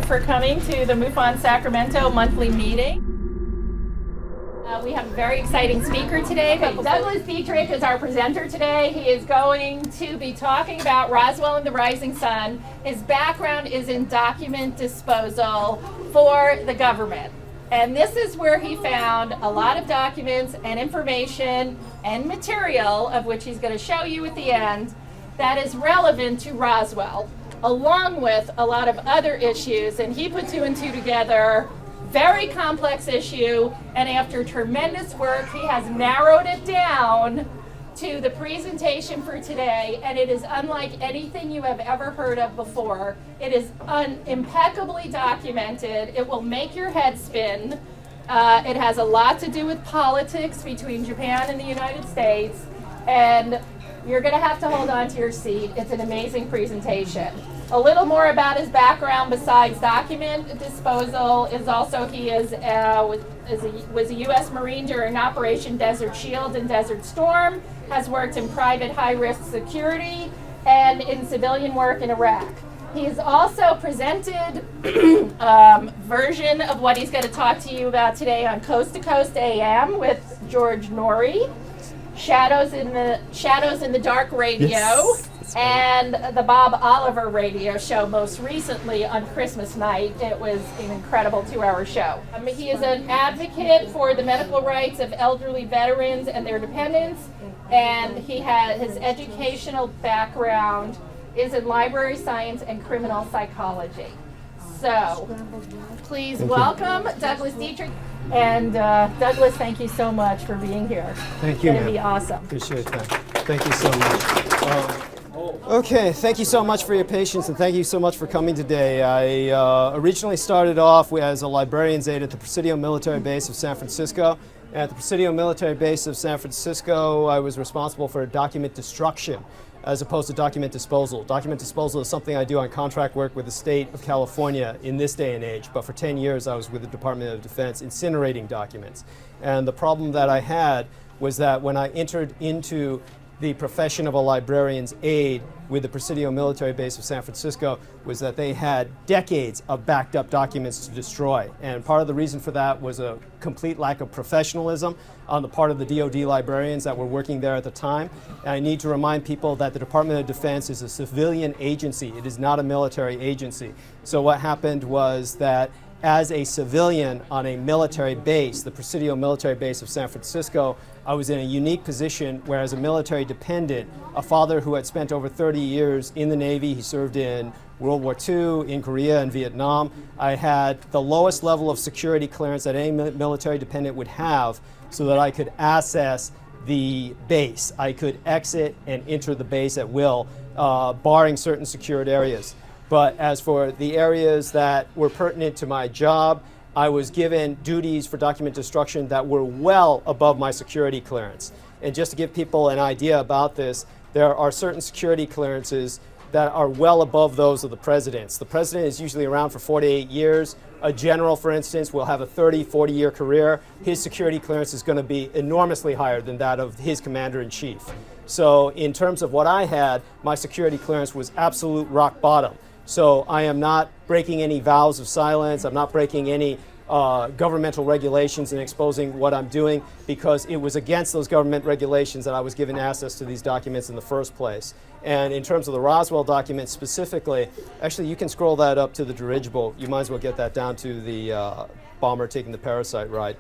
for coming to the MUFON Sacramento monthly meeting. We have a very exciting speaker today. Douglas Dietrich is our presenter today. He is going to be talking about Roswell and the Rising Sun. His background is in document disposal for the government. And this is where he found a lot of documents and information and material, of which he's going to show you at the end, that is relevant to Roswell, along with a lot of other issues. And he put two and two together, very complex issue, and after tremendous work, he has narrowed it down to the presentation for today, and it is unlike anything you have ever heard of before. It is impeccably documented. It will make your head spin. It has a lot to do with politics between Japan and the United States, and you're going to have to hold on to your seat. It's an amazing presentation. A little more about his background besides document disposal is also he was a U.S. Marine during Operation Desert Shield and Desert Storm, has worked in private high-risk security and in civilian work in Iraq. He has also presented version of what he's going to talk to you about today on Coast to Coast AM with George Norrie, Shadows in the Dark Radio, yes, and the Bob Oliver radio show most recently on Christmas night. It was an incredible 2-hour show. He is an advocate for the medical rights of elderly veterans and their dependents, and his educational background is in library science and criminal psychology. So, please welcome Douglas Dietrich. And Douglas, thank you so much for being here. Thank you, It's going to be awesome. Appreciate that. Thank you so much. Okay, thank you so much for your patience, and thank you so much for coming today. I originally started off as a librarian's aide at the Presidio Military Base of San Francisco. At the Presidio Military Base of San Francisco, I was responsible for document destruction as opposed to document disposal. Document disposal is something I do on contract work with the state of California in this day and age, but for 10 years I was with the Department of Defense incinerating documents. And the problem that I had was that when I entered into the profession of a librarian's aide with the Presidio Military Base of San Francisco was that they had decades of backed up documents to destroy. And part of the reason for that was a complete lack of professionalism on the part of the DoD librarians that were working there at the time. And I need to remind people that the Department of Defense is a civilian agency. It is not a military agency. So what happened was that as a civilian on a military base, the Presidio Military Base of San Francisco, I was in a unique position where as a military dependent, a father who had spent over 30 years in the Navy, he served in World War II, in Korea and Vietnam. I had the lowest level of security clearance that any military dependent would have so that I could access the base. I could exit and enter the base at will, barring certain secured areas. But as for the areas that were pertinent to my job, I was given duties for document destruction that were well above my security clearance. And just to give people an idea about this, there are certain security clearances that are well above those of the president's. The president is usually around for 48 years. A general, for instance, will have a 30, 40-year career. His security clearance is going to be enormously higher than that of his commander-in-chief. So in terms of what I had, my security clearance was absolute rock bottom. So I am not breaking any vows of silence. I'm not breaking any governmental regulations and exposing what I'm doing because it was against those government regulations that I was given access to these documents in the first place. And in terms of the Roswell documents specifically, actually you can scroll that up to the dirigible. You might as well get that down to the bomber taking the parasite ride.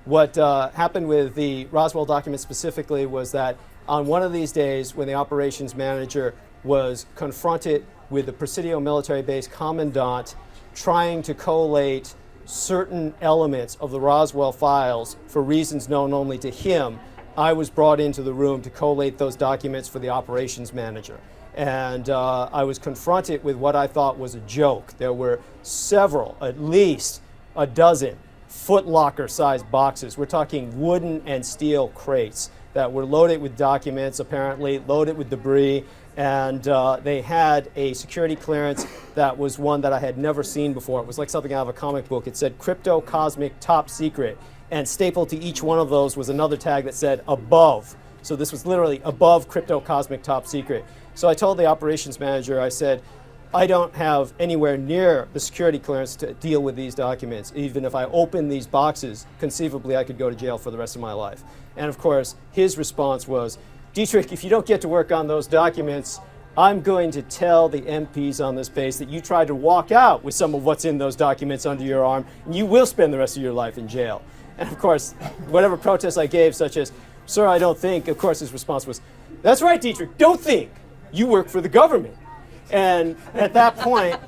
What happened with the Roswell documents specifically was that on one of these days when the operations manager was confronted with the Presidio Military Base commandant trying to collate certain elements of the Roswell files for reasons known only to him, I was brought into the room to collate those documents for the operations manager. And I was confronted with what I thought was a joke. There were several, at least a dozen, footlocker-sized boxes. We're talking wooden and steel crates that were loaded with documents, apparently loaded with debris, and they had a security clearance that was one that I had never seen before. It was like something out of a comic book. It said Crypto Cosmic Top Secret, and stapled to each one of those was another tag that said above. So this was literally above Crypto Cosmic Top Secret. So I told the operations manager, I said, I don't have anywhere near the security clearance to deal with these documents. Even if I open these boxes, conceivably I could go to jail for the rest of my life. And of course, his response was, Dietrich, if you don't get to work on those documents, I'm going to tell the MPs on this base that you tried to walk out with some of what's in those documents under your arm, and you will spend the rest of your life in jail. And of course, whatever protest I gave, such as, sir, I don't think, of course his response was, that's right, Dietrich, don't think. You work for the government. And at that point,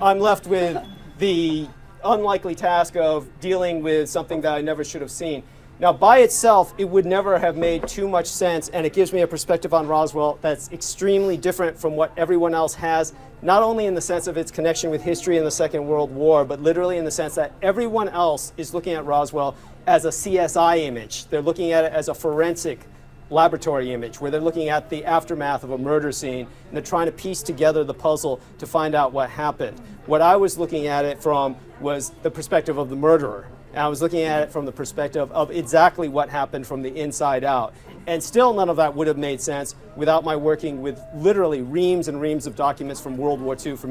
I'm left with the unlikely task of dealing with something that I never should have seen. Now, by itself, it would never have made too much sense, and it gives me a perspective on Roswell that's extremely different from what everyone else has, not only in the sense of its connection with history in the Second World War, but literally in the sense that everyone else is looking at Roswell as a CSI image. They're looking at it as a forensic laboratory image, where they're looking at the aftermath of a murder scene, and they're trying to piece together the puzzle to find out what happened. What I was looking at it from was the perspective of the murderer. And I was looking at it from the perspective of exactly what happened from the inside out. And still none of that would have made sense without my working with literally reams and reams of documents from World War II for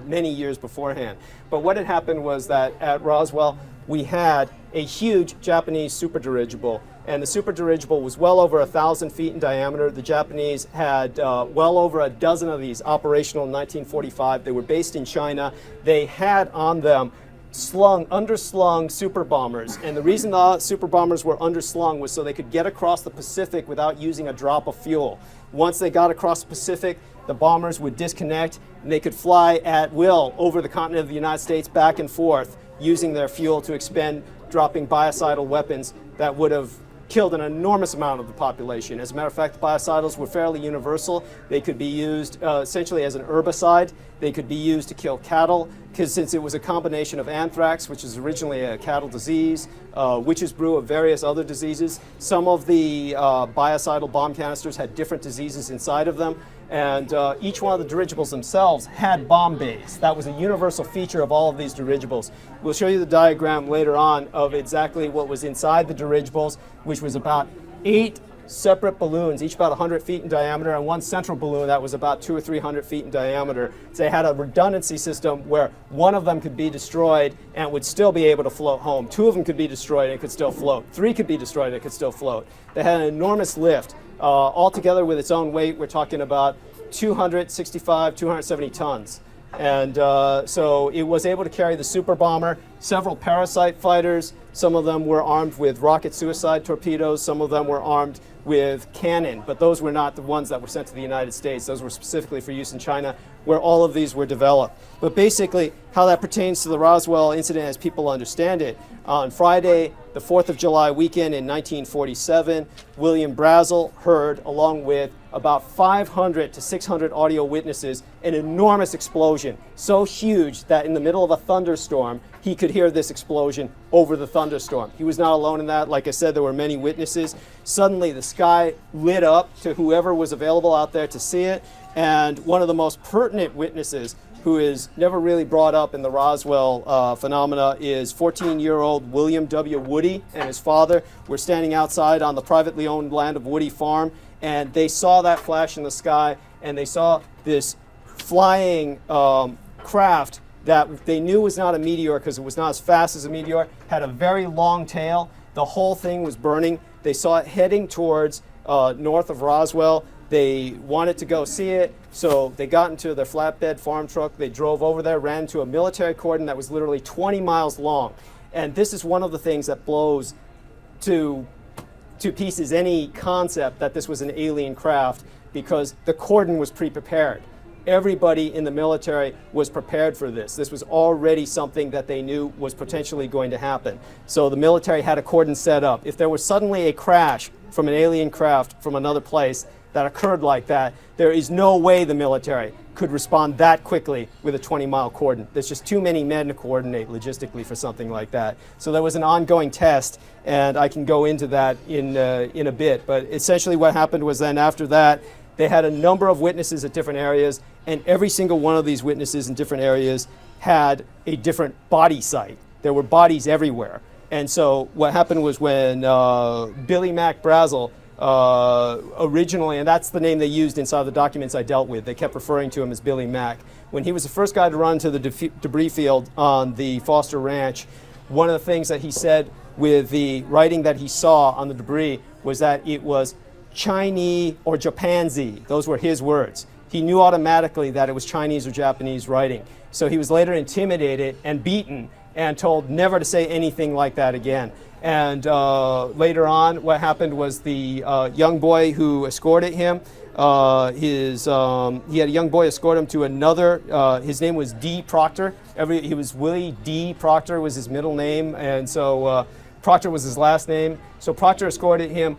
many years beforehand. But what had happened was that at Roswell, we had a huge Japanese superdirigible. And the superdirigible was well over 1,000 feet in diameter. The Japanese had well over a dozen of these operational in 1945. They were based in China. They had on them underslung super bombers. And the reason the super bombers were underslung was so they could get across the Pacific without using a drop of fuel. Once they got across the Pacific, the bombers would disconnect and they could fly at will over the continent of the United States back and forth, using their fuel to expend, dropping biocidal weapons that would have killed an enormous amount of the population. As a matter of fact, the biocidals were fairly universal. They could be used essentially as an herbicide. They could be used to kill cattle, because since it was a combination of anthrax, which is originally a cattle disease, witch's brew of various other diseases, some of the biocidal bomb canisters had different diseases inside of them, and each one of the dirigibles themselves had bomb bays. That was a universal feature of all of these dirigibles. We'll show you the diagram later on of exactly what was inside the dirigibles, which was about 8 separate balloons, each about 100 feet in diameter, and one central balloon that was about 200 or 300 feet in diameter. So they had a redundancy system where one of them could be destroyed and would still be able to float home. 2 of them could be destroyed and it could still float. 3 could be destroyed and it could still float. They had an enormous lift. Altogether with its own weight, we're talking about 265, 270 tons. And so it was able to carry the super bomber, several parasite fighters. Some of them were armed with rocket suicide torpedoes. Some of them were armed with cannon, but those were not the ones that were sent to the United States. Those were specifically for use in China, where all of these were developed. But basically, how that pertains to the Roswell incident as people understand it, on Friday, the 4th of July weekend in 1947, William Brazel heard, along with about 500 to 600 audio witnesses, an enormous explosion, so huge that in the middle of a thunderstorm, he could hear this explosion over the thunderstorm. He was not alone in that. Like I said, there were many witnesses. Suddenly, the sky lit up to whoever was available out there to see it, and one of the most pertinent witnesses, who is never really brought up in the Roswell phenomena, is 14-year-old William W. Woody and his father were standing outside on the privately owned land of Woody Farm, and they saw that flash in the sky, and they saw this flying craft that they knew was not a meteor because it was not as fast as a meteor, had a very long tail. The whole thing was burning. They saw it heading towards north of Roswell. They wanted to go see it, so they got into their flatbed farm truck. They drove over there, ran into a military cordon that was literally 20 miles long. And this is one of the things that blows to pieces any concept that this was an alien craft, because the cordon was pre-prepared. Everybody in the military was prepared for this. This was already something that they knew was potentially going to happen. So the military had a cordon set up. If there was suddenly a crash from an alien craft from another place that occurred like that, there is no way the military could respond that quickly with a 20-mile cordon. There's just too many men to coordinate logistically for something like that. So there was an ongoing test, and I can go into that in a bit. But essentially what happened was then after that, they had a number of witnesses at different areas, and every single one of these witnesses in different areas had a different body site. There were bodies everywhere. And so what happened was when Billy Mack Brazel originally, and that's the name they used inside the documents I dealt with. They kept referring to him as Billy Mack. When he was the first guy to run to the debris field on the Foster Ranch, one of the things that he said with the writing that he saw on the debris was that it was Chinese or Japansy. Those were his words. He knew automatically that it was Chinese or Japanese writing. So he was later intimidated and beaten and told never to say anything like that again. And later on, what happened was the young boy who escorted him, he had a young boy escort him to another, his name was D. Proctor. He was Willie D. Proctor was his middle name, and so Proctor was his last name. So Proctor escorted him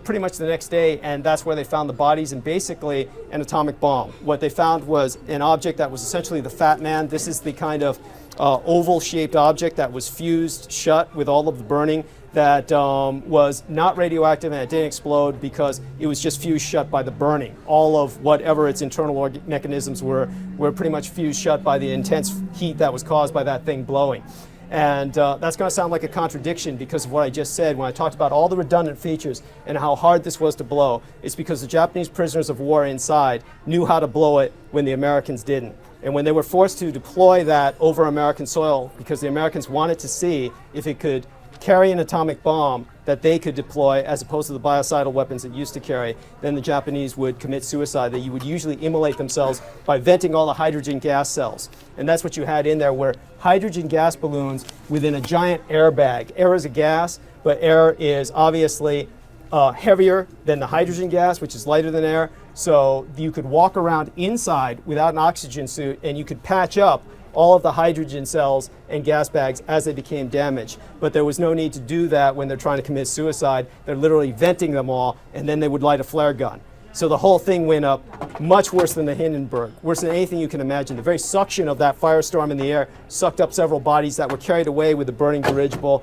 pretty much the next day, and that's where they found the bodies and basically an atomic bomb. What they found was an object that was essentially the Fat Man. This is the kind of oval-shaped object that was fused shut with all of the burning that was not radioactive, and it didn't explode because it was just fused shut by the burning. All of whatever its internal mechanisms were pretty much fused shut by the intense heat that was caused by that thing blowing. And that's going to sound like a contradiction because of what I just said when I talked about all the redundant features and how hard this was to blow. It's because the Japanese prisoners of war inside knew how to blow it when the Americans didn't. And when they were forced to deploy that over American soil because the Americans wanted to see if it could carry an atomic bomb that they could deploy as opposed to the biocidal weapons it used to carry, then the Japanese would commit suicide. They would usually immolate themselves by venting all the hydrogen gas cells. And that's what you had in there, were hydrogen gas balloons within a giant airbag. Air is a gas, but air is obviously heavier than the hydrogen gas, which is lighter than air. So you could walk around inside without an oxygen suit and you could patch up all of the hydrogen cells and gas bags as they became damaged. But there was no need to do that when they're trying to commit suicide. They're literally venting them all, and then they would light a flare gun. So the whole thing went up much worse than the Hindenburg, worse than anything you can imagine. The very suction of that firestorm in the air sucked up several bodies that were carried away with the burning dirigible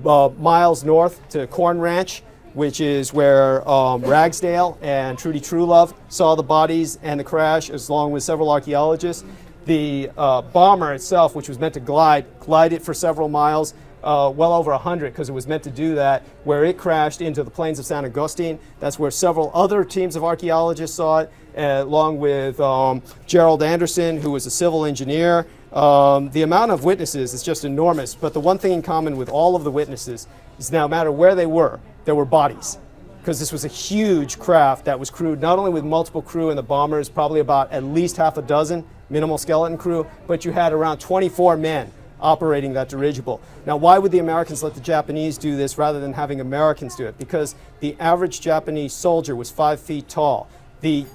miles north to Corn Ranch, which is where Ragsdale and Trudy Truelove saw the bodies and the crash, along with several archaeologists. The bomber itself, which was meant to glided for several miles, well over 100, because it was meant to do that, where it crashed into the plains of San Agustin. That's where several other teams of archaeologists saw it, along with Gerald Anderson, who was a civil engineer. The amount of witnesses is just enormous, but the one thing in common with all of the witnesses is no matter where they were, there were bodies. Because this was a huge craft that was crewed not only with multiple crew and the bombers, probably about at least half a dozen minimal skeleton crew, but you had around 24 men operating that dirigible. Now, why would the Americans let the Japanese do this rather than having Americans do it? Because the average Japanese soldier was 5 feet tall. The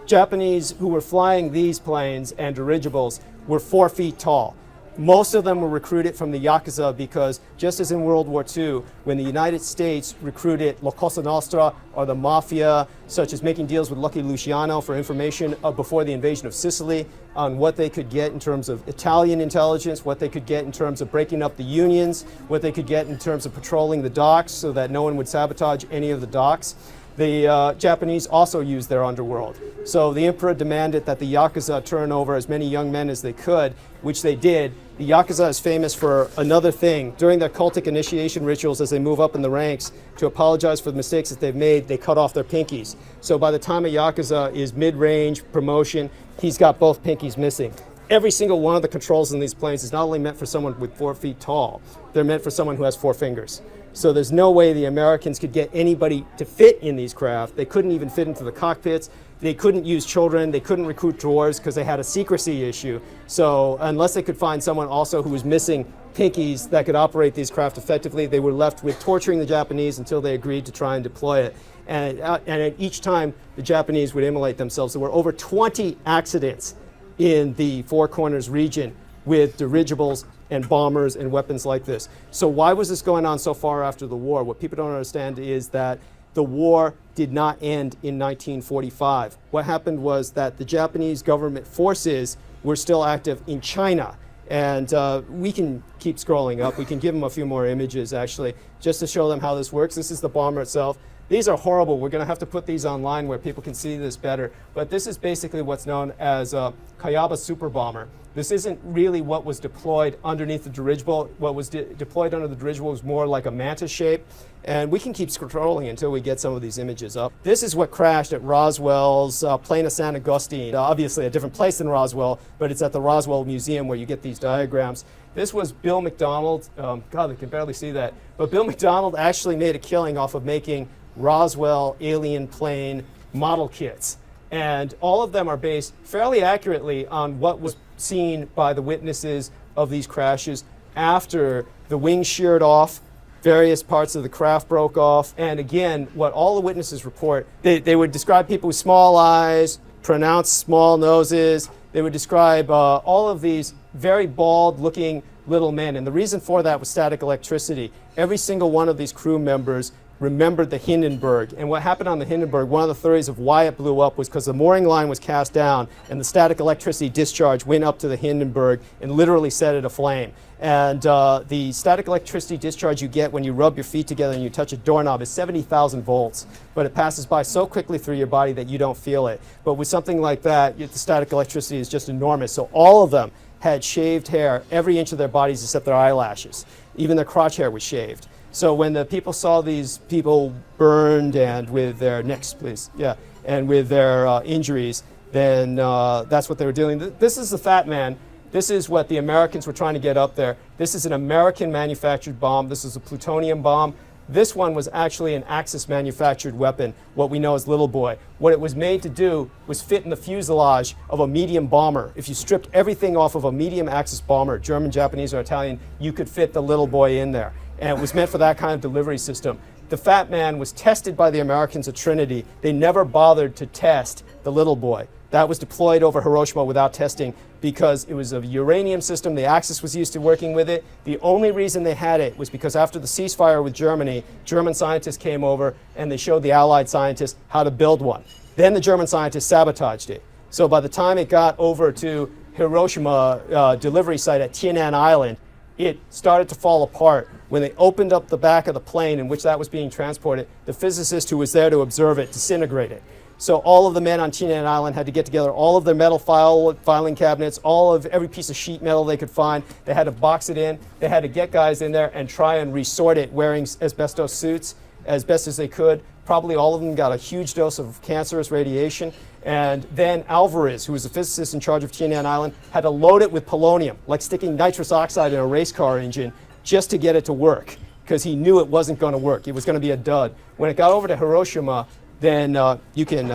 Japanese who were flying these planes and dirigibles were 4 feet tall. Most of them were recruited from the Yakuza because just as in World War II, when the United States recruited La Cosa Nostra or the Mafia, such as making deals with Lucky Luciano for information before the invasion of Sicily on what they could get in terms of Italian intelligence, what they could get in terms of breaking up the unions, what they could get in terms of patrolling the docks so that no one would sabotage any of the docks. The Japanese also used their underworld. So the emperor demanded that the Yakuza turn over as many young men as they could, which they did. The Yakuza is famous for another thing. During their cultic initiation rituals as they move up in the ranks to apologize for the mistakes that they've made, they cut off their pinkies. So by the time a Yakuza is mid-range promotion, he's got both pinkies missing. Every single one of the controls in these planes is not only meant for someone with 4 feet tall, they're meant for someone who has 4 fingers. So there's no way the Americans could get anybody to fit in these craft. They couldn't even fit into the cockpits. They couldn't use children. They couldn't recruit dwarves because they had a secrecy issue. So unless they could find someone also who was missing pinkies that could operate these craft effectively, they were left with torturing the Japanese until they agreed to try and deploy it. And at each time, the Japanese would immolate themselves. There were over 20 accidents in the Four Corners region with dirigibles and bombers and weapons like this. So why was this going on so far after the war? What people don't understand is that the war did not end in 1945. What happened was that the Japanese government forces were still active in China. And we can keep scrolling up. We can give them a few more images, actually, just to show them how this works. This is the bomber itself. These are horrible. We're going to have to put these online where people can see this better. But this is basically what's known as a Kayaba super bomber. This isn't really what was deployed underneath the dirigible. What was deployed under the dirigible was more like a mantis shape. And we can keep scrolling until we get some of these images up. This is what crashed at Roswell's Plain of San Agustin. Obviously a different place than Roswell, but it's at the Roswell Museum where you get these diagrams. This was Bill McDonald. God, they can barely see that. But Bill McDonald actually made a killing off of making Roswell alien plane model kits. And all of them are based fairly accurately on what was seen by the witnesses of these crashes after the wings sheared off, various parts of the craft broke off. And again, what all the witnesses report, they would describe people with small eyes, pronounced small noses. They would describe all of these very bald-looking little men. And the reason for that was static electricity. Every single one of these crew members remembered the Hindenburg. And what happened on the Hindenburg, one of the theories of why it blew up was because the mooring line was cast down and the static electricity discharge went up to the Hindenburg and literally set it aflame. And the static electricity discharge you get when you rub your feet together and you touch a doorknob is 70,000 volts. But it passes by so quickly through your body that you don't feel it. But with something like that, the static electricity is just enormous. So all of them had shaved hair, every inch of their bodies except their eyelashes. Even their crotch hair was shaved. So when the people saw these people burned and with their necks, please, yeah, and with their injuries, then that's what they were dealing with. This is the Fat Man. This is what the Americans were trying to get up there. This is an American manufactured bomb. This is a plutonium bomb. This one was actually an Axis manufactured weapon, what we know as Little Boy. What it was made to do was fit in the fuselage of a medium bomber. If you stripped everything off of a medium Axis bomber, German, Japanese, or Italian, you could fit the Little Boy in there. And it was meant for that kind of delivery system. The Fat Man was tested by the Americans at Trinity. They never bothered to test the Little Boy. That was deployed over Hiroshima without testing because it was a uranium system. The Axis was used to working with it. The only reason they had it was because after the ceasefire with Germany, German scientists came over and they showed the Allied scientists how to build one. Then the German scientists sabotaged it. So by the time it got over to Hiroshima delivery site at Tienan Island, it started to fall apart. When they opened up the back of the plane in which that was being transported, the physicist who was there to observe it disintegrated. So all of the men on Tienan Island had to get together all of their metal filing cabinets, all of every piece of sheet metal they could find. They had to box it in. They had to get guys in there and try and resort it wearing asbestos suits as best as they could. Probably all of them got a huge dose of cancerous radiation. And then Alvarez, who was the physicist in charge of Tienan Island, had to load it with polonium, like sticking nitrous oxide in a race car engine, just to get it to work, because he knew it wasn't going to work. It was going to be a dud. When it got over to Hiroshima, then you can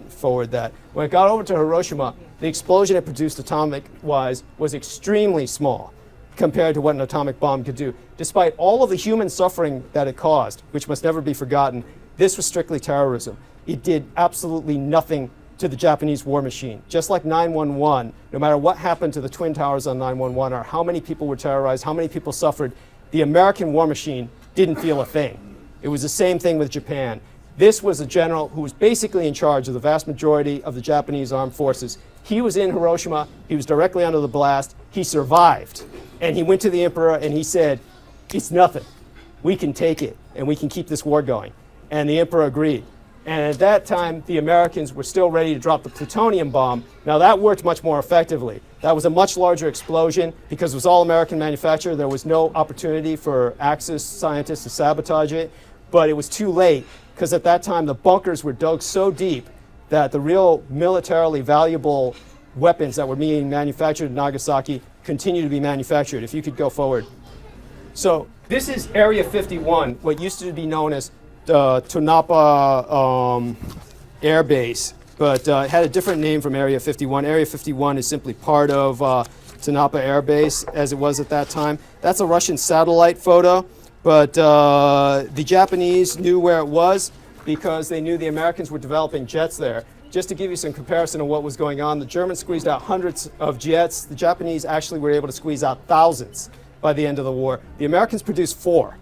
forward that. When it got over to Hiroshima, the explosion it produced atomic-wise was extremely small compared to what an atomic bomb could do. Despite all of the human suffering that it caused, which must never be forgotten, this was strictly terrorism. It did absolutely nothing to the Japanese war machine. Just like 9/11, no matter what happened to the Twin Towers on 9/11 or how many people were terrorized, how many people suffered, the American war machine didn't feel a thing. It was the same thing with Japan. This was a general who was basically in charge of the vast majority of the Japanese armed forces. He was in Hiroshima. He was directly under the blast. He survived. And he went to the emperor and he said, "It's nothing. We can take it and we can keep this war going." And the emperor agreed. And at that time, the Americans were still ready to drop the plutonium bomb. Now that worked much more effectively. That was a much larger explosion because it was all American manufactured. There was no opportunity for Axis scientists to sabotage it. But it was too late because at that time the bunkers were dug so deep that the real militarily valuable weapons that were being manufactured in Nagasaki continue to be manufactured. If you could go forward. So this is Area 51, what used to be known as Tonapa Air Base, but it had a different name from Area 51. Area 51 is simply part of Tonapa Air Base as it was at that time. That's a Russian satellite photo, but the Japanese knew where it was because they knew the Americans were developing jets there. Just to give you some comparison of what was going on, the Germans squeezed out hundreds of jets. The Japanese actually were able to squeeze out thousands by the end of the war. The Americans produced 4.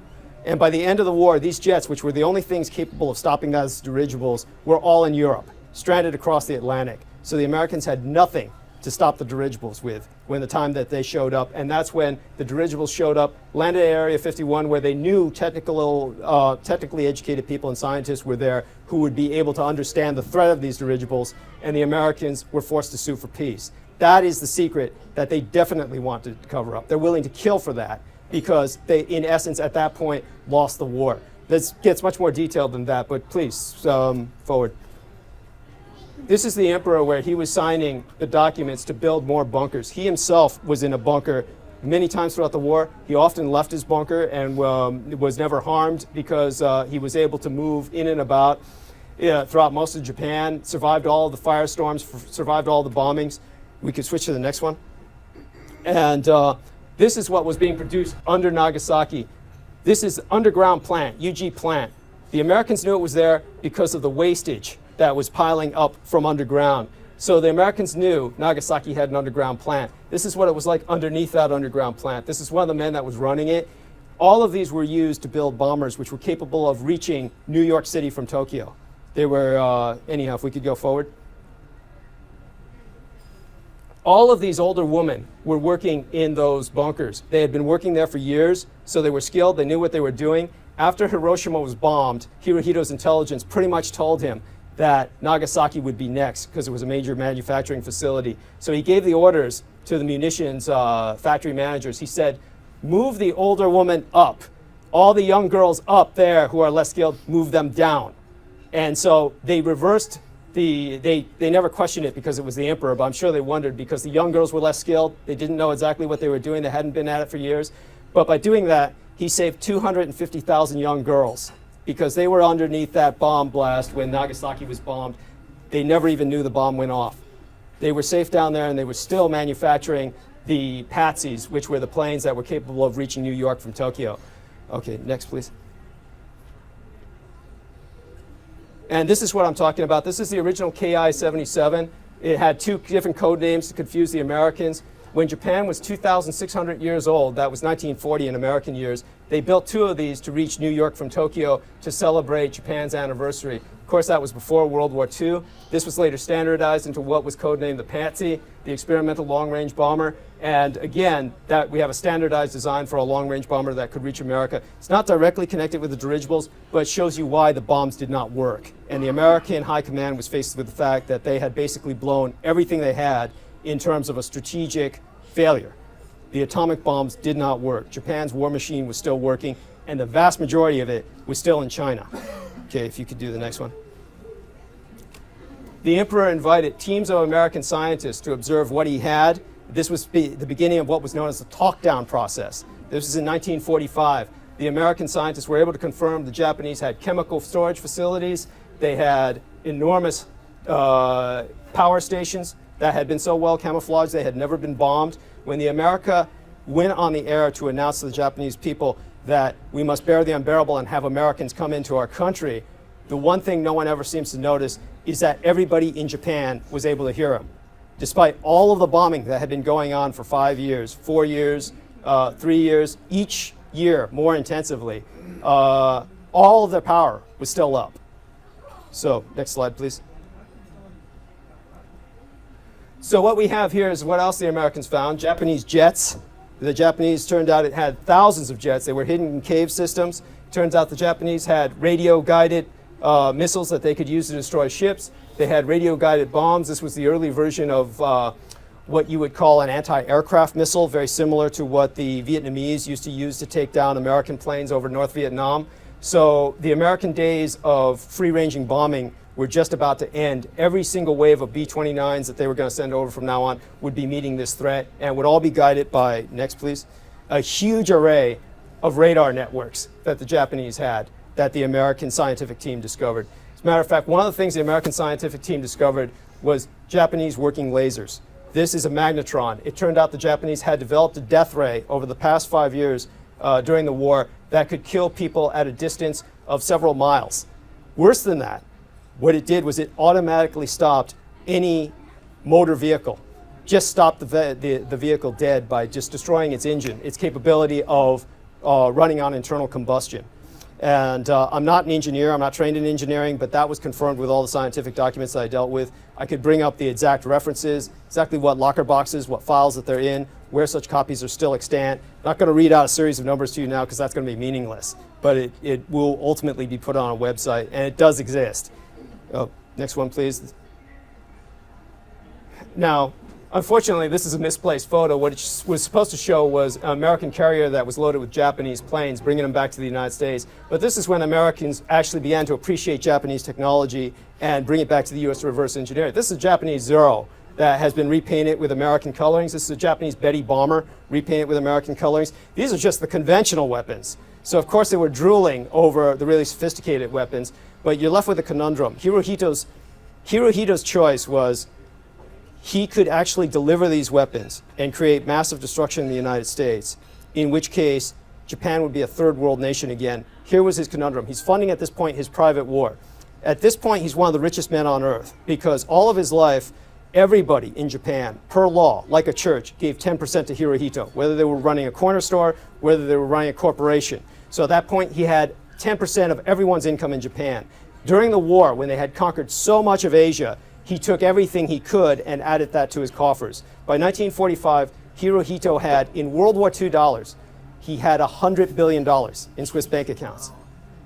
And by the end of the war, these jets, which were the only things capable of stopping those dirigibles, were all in Europe, stranded across the Atlantic. So the Americans had nothing to stop the dirigibles with when the time that they showed up, and that's when the dirigibles showed up, landed at Area 51, where they knew technically educated people and scientists were there who would be able to understand the threat of these dirigibles, and the Americans were forced to sue for peace. That is the secret that they definitely wanted to cover up. They're willing to kill for that because they, in essence, at that point, lost the war. This gets much more detailed than that, but please, forward. This is the emperor where he was signing the documents to build more bunkers. He himself was in a bunker many times throughout the war. He often left his bunker and was never harmed because he was able to move in and about throughout most of Japan, survived all of the firestorms, survived all the bombings. We could switch to the next one. And this is what was being produced under Nagasaki. This is underground plant, UG plant. The Americans knew it was there because of the wastage that was piling up from underground. So the Americans knew Nagasaki had an underground plant. This is what it was like underneath that underground plant. This is one of the men that was running it. All of these were used to build bombers which were capable of reaching New York City from Tokyo. They were, anyhow, if we could go forward. All of these older women were working in those bunkers. They had been working there for years, so they were skilled, they knew what they were doing. After Hiroshima was bombed, Hirohito's intelligence pretty much told him that Nagasaki would be next because it was a major manufacturing facility. So he gave the orders to the munitions factory managers. He said, move the older woman up. All the young girls up there who are less skilled, move them down. And so they reversed they never questioned it because it was the emperor, but I'm sure they wondered because the young girls were less skilled. They didn't know exactly what they were doing. They hadn't been at it for years. But by doing that, he saved 250,000 young girls because they were underneath that bomb blast when Nagasaki was bombed. They never even knew the bomb went off. They were safe down there and they were still manufacturing the Patsies, which were the planes that were capable of reaching New York from Tokyo. Okay, next please. And this is what I'm talking about. This is the original Ki-77. It had two different code names to confuse the Americans. When Japan was 2,600 years old, that was 1940 in American years, they built two of these to reach New York from Tokyo to celebrate Japan's anniversary. Of course, that was before World War II. This was later standardized into what was codenamed the Patsy, the experimental long-range bomber. And again, that we have a standardized design for a long-range bomber that could reach America. It's not directly connected with the dirigibles, but shows you why the bombs did not work. And the American high command was faced with the fact that they had basically blown everything they had in terms of a strategic failure. The atomic bombs did not work. Japan's war machine was still working, and the vast majority of it was still in China. Okay, if you could do the next one. The emperor invited teams of American scientists to observe what he had. This was the beginning of what was known as the talk-down process. This was in 1945. The American scientists were able to confirm the Japanese had chemical storage facilities. They had enormous power stations that had been so well camouflaged they had never been bombed. When the America went on the air to announce to the Japanese people that we must bear the unbearable and have Americans come into our country, the one thing no one ever seems to notice is that everybody in Japan was able to hear him. Despite all of the bombing that had been going on for 5 years, 4 years, 3 years, each year more intensively, all of their power was still up. So, next slide, please. So what we have here is what else the Americans found. Japanese jets. The Japanese, turned out it had thousands of jets. They were hidden in cave systems. Turns out the Japanese had radio-guided missiles that they could use to destroy ships. They had radio-guided bombs. This was the early version of what you would call an anti-aircraft missile, very similar to what the Vietnamese used to use to take down American planes over North Vietnam. So the American days of free-ranging bombing were just about to end. Every single wave of B-29s that they were going to send over from now on would be meeting this threat and would all be guided by, next please, a huge array of radar networks that the Japanese had that the American scientific team discovered. As a matter of fact, one of the things the American scientific team discovered was Japanese working lasers. This is a magnetron. It turned out the Japanese had developed a death ray over the past 5 years during the war that could kill people at a distance of several miles. Worse than that, what it did was it automatically stopped any motor vehicle. Just stopped the vehicle dead by just destroying its engine, its capability of running on internal combustion. And I'm not an engineer, I'm not trained in engineering, but that was confirmed with all the scientific documents that I dealt with. I could bring up the exact references, exactly what locker boxes, what files that they're in, where such copies are still extant. I'm not going to read out a series of numbers to you now because that's going to be meaningless, but it will ultimately be put on a website, and it does exist. Oh, next one, please. Now, unfortunately, this is a misplaced photo. What it was supposed to show was an American carrier that was loaded with Japanese planes, bringing them back to the United States. But this is when Americans actually began to appreciate Japanese technology and bring it back to the U.S. to reverse engineer it. This is a Japanese Zero that has been repainted with American colorings. This is a Japanese Betty bomber repainted with American colorings. These are just the conventional weapons. So, of course, they were drooling over the really sophisticated weapons, but you're left with a conundrum. Hirohito's choice was he could actually deliver these weapons and create massive destruction in the United States, in which case Japan would be a third world nation again. Here was his conundrum. He's funding at this point his private war. At this point, he's one of the richest men on earth because all of his life, everybody in Japan, per law, like a church, gave 10% to Hirohito, whether they were running a corner store, whether they were running a corporation. So at that point, he had 10% of everyone's income in Japan. During the war, when they had conquered so much of Asia, he took everything he could and added that to his coffers. By 1945, Hirohito had, in World War II dollars, he had $100 billion in Swiss bank accounts,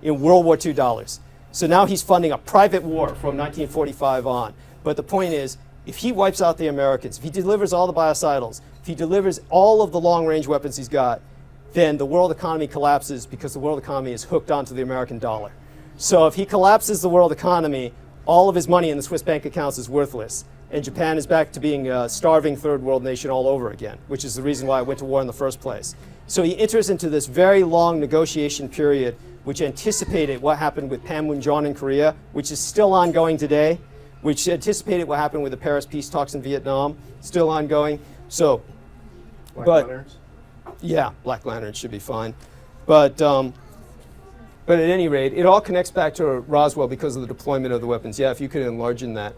in World War II dollars. So now he's funding a private war from 1945 on. But the point is, if he wipes out the Americans, if he delivers all the biocidals, if he delivers all of the long-range weapons he's got, then the world economy collapses because the world economy is hooked onto the American dollar. So if he collapses the world economy, all of his money in the Swiss bank accounts is worthless, and Japan is back to being a starving third world nation all over again, which is the reason why I went to war in the first place. So he enters into this very long negotiation period, which anticipated what happened with Panmunjom in Korea, which is still ongoing today, which anticipated what happened with the Paris peace talks in Vietnam, still ongoing. So, Black Lanterns? Yeah, Black Lanterns should be fine. But at any rate, it all connects back to Roswell because of the deployment of the weapons. Yeah, if you could enlarge in that.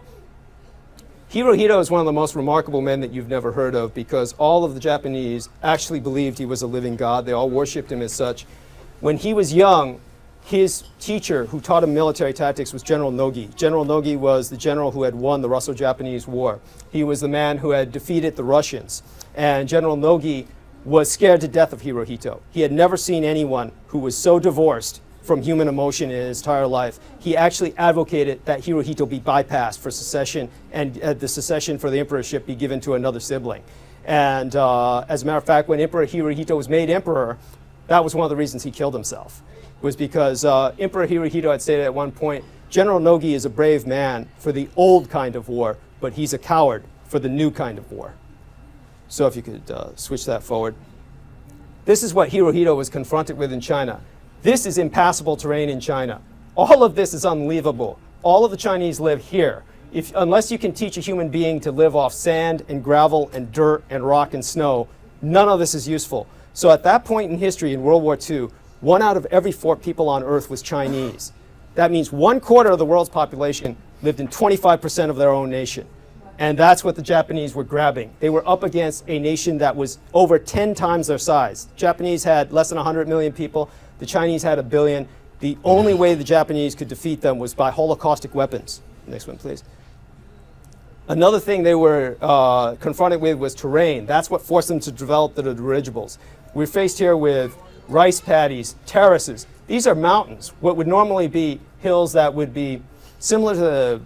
Hirohito is one of the most remarkable men that you've never heard of because all of the Japanese actually believed he was a living god. They all worshipped him as such. When he was young, his teacher who taught him military tactics was General Nogi. General Nogi was the general who had won the Russo-Japanese War. He was the man who had defeated the Russians. And General Nogi was scared to death of Hirohito. He had never seen anyone who was so divorced from human emotion in his entire life. He actually advocated that Hirohito be bypassed for secession and the secession for the emperorship be given to another sibling. And as a matter of fact, when Emperor Hirohito was made emperor, that was one of the reasons he killed himself, was because Emperor Hirohito had stated at one point, General Nogi is a brave man for the old kind of war, but he's a coward for the new kind of war. So if you could switch that forward. This is what Hirohito was confronted with in China. This is impassable terrain in China. All of this is unlivable. All of the Chinese live here. Unless you can teach a human being to live off sand and gravel and dirt and rock and snow, none of this is useful. So at that point in history, in World War II, 1 out of every 4 people on Earth was Chinese. That means 1/4 of the world's population lived in 25% of their own nation. And that's what the Japanese were grabbing. They were up against a nation that was over 10 times their size. Japanese had less than 100 million people. The Chinese had 1 billion. The only way the Japanese could defeat them was by holocaustic weapons. Next one, please. Another thing they were confronted with was terrain. That's what forced them to develop the dirigibles. We're faced here with rice paddies, terraces. These are mountains, what would normally be hills that would be similar to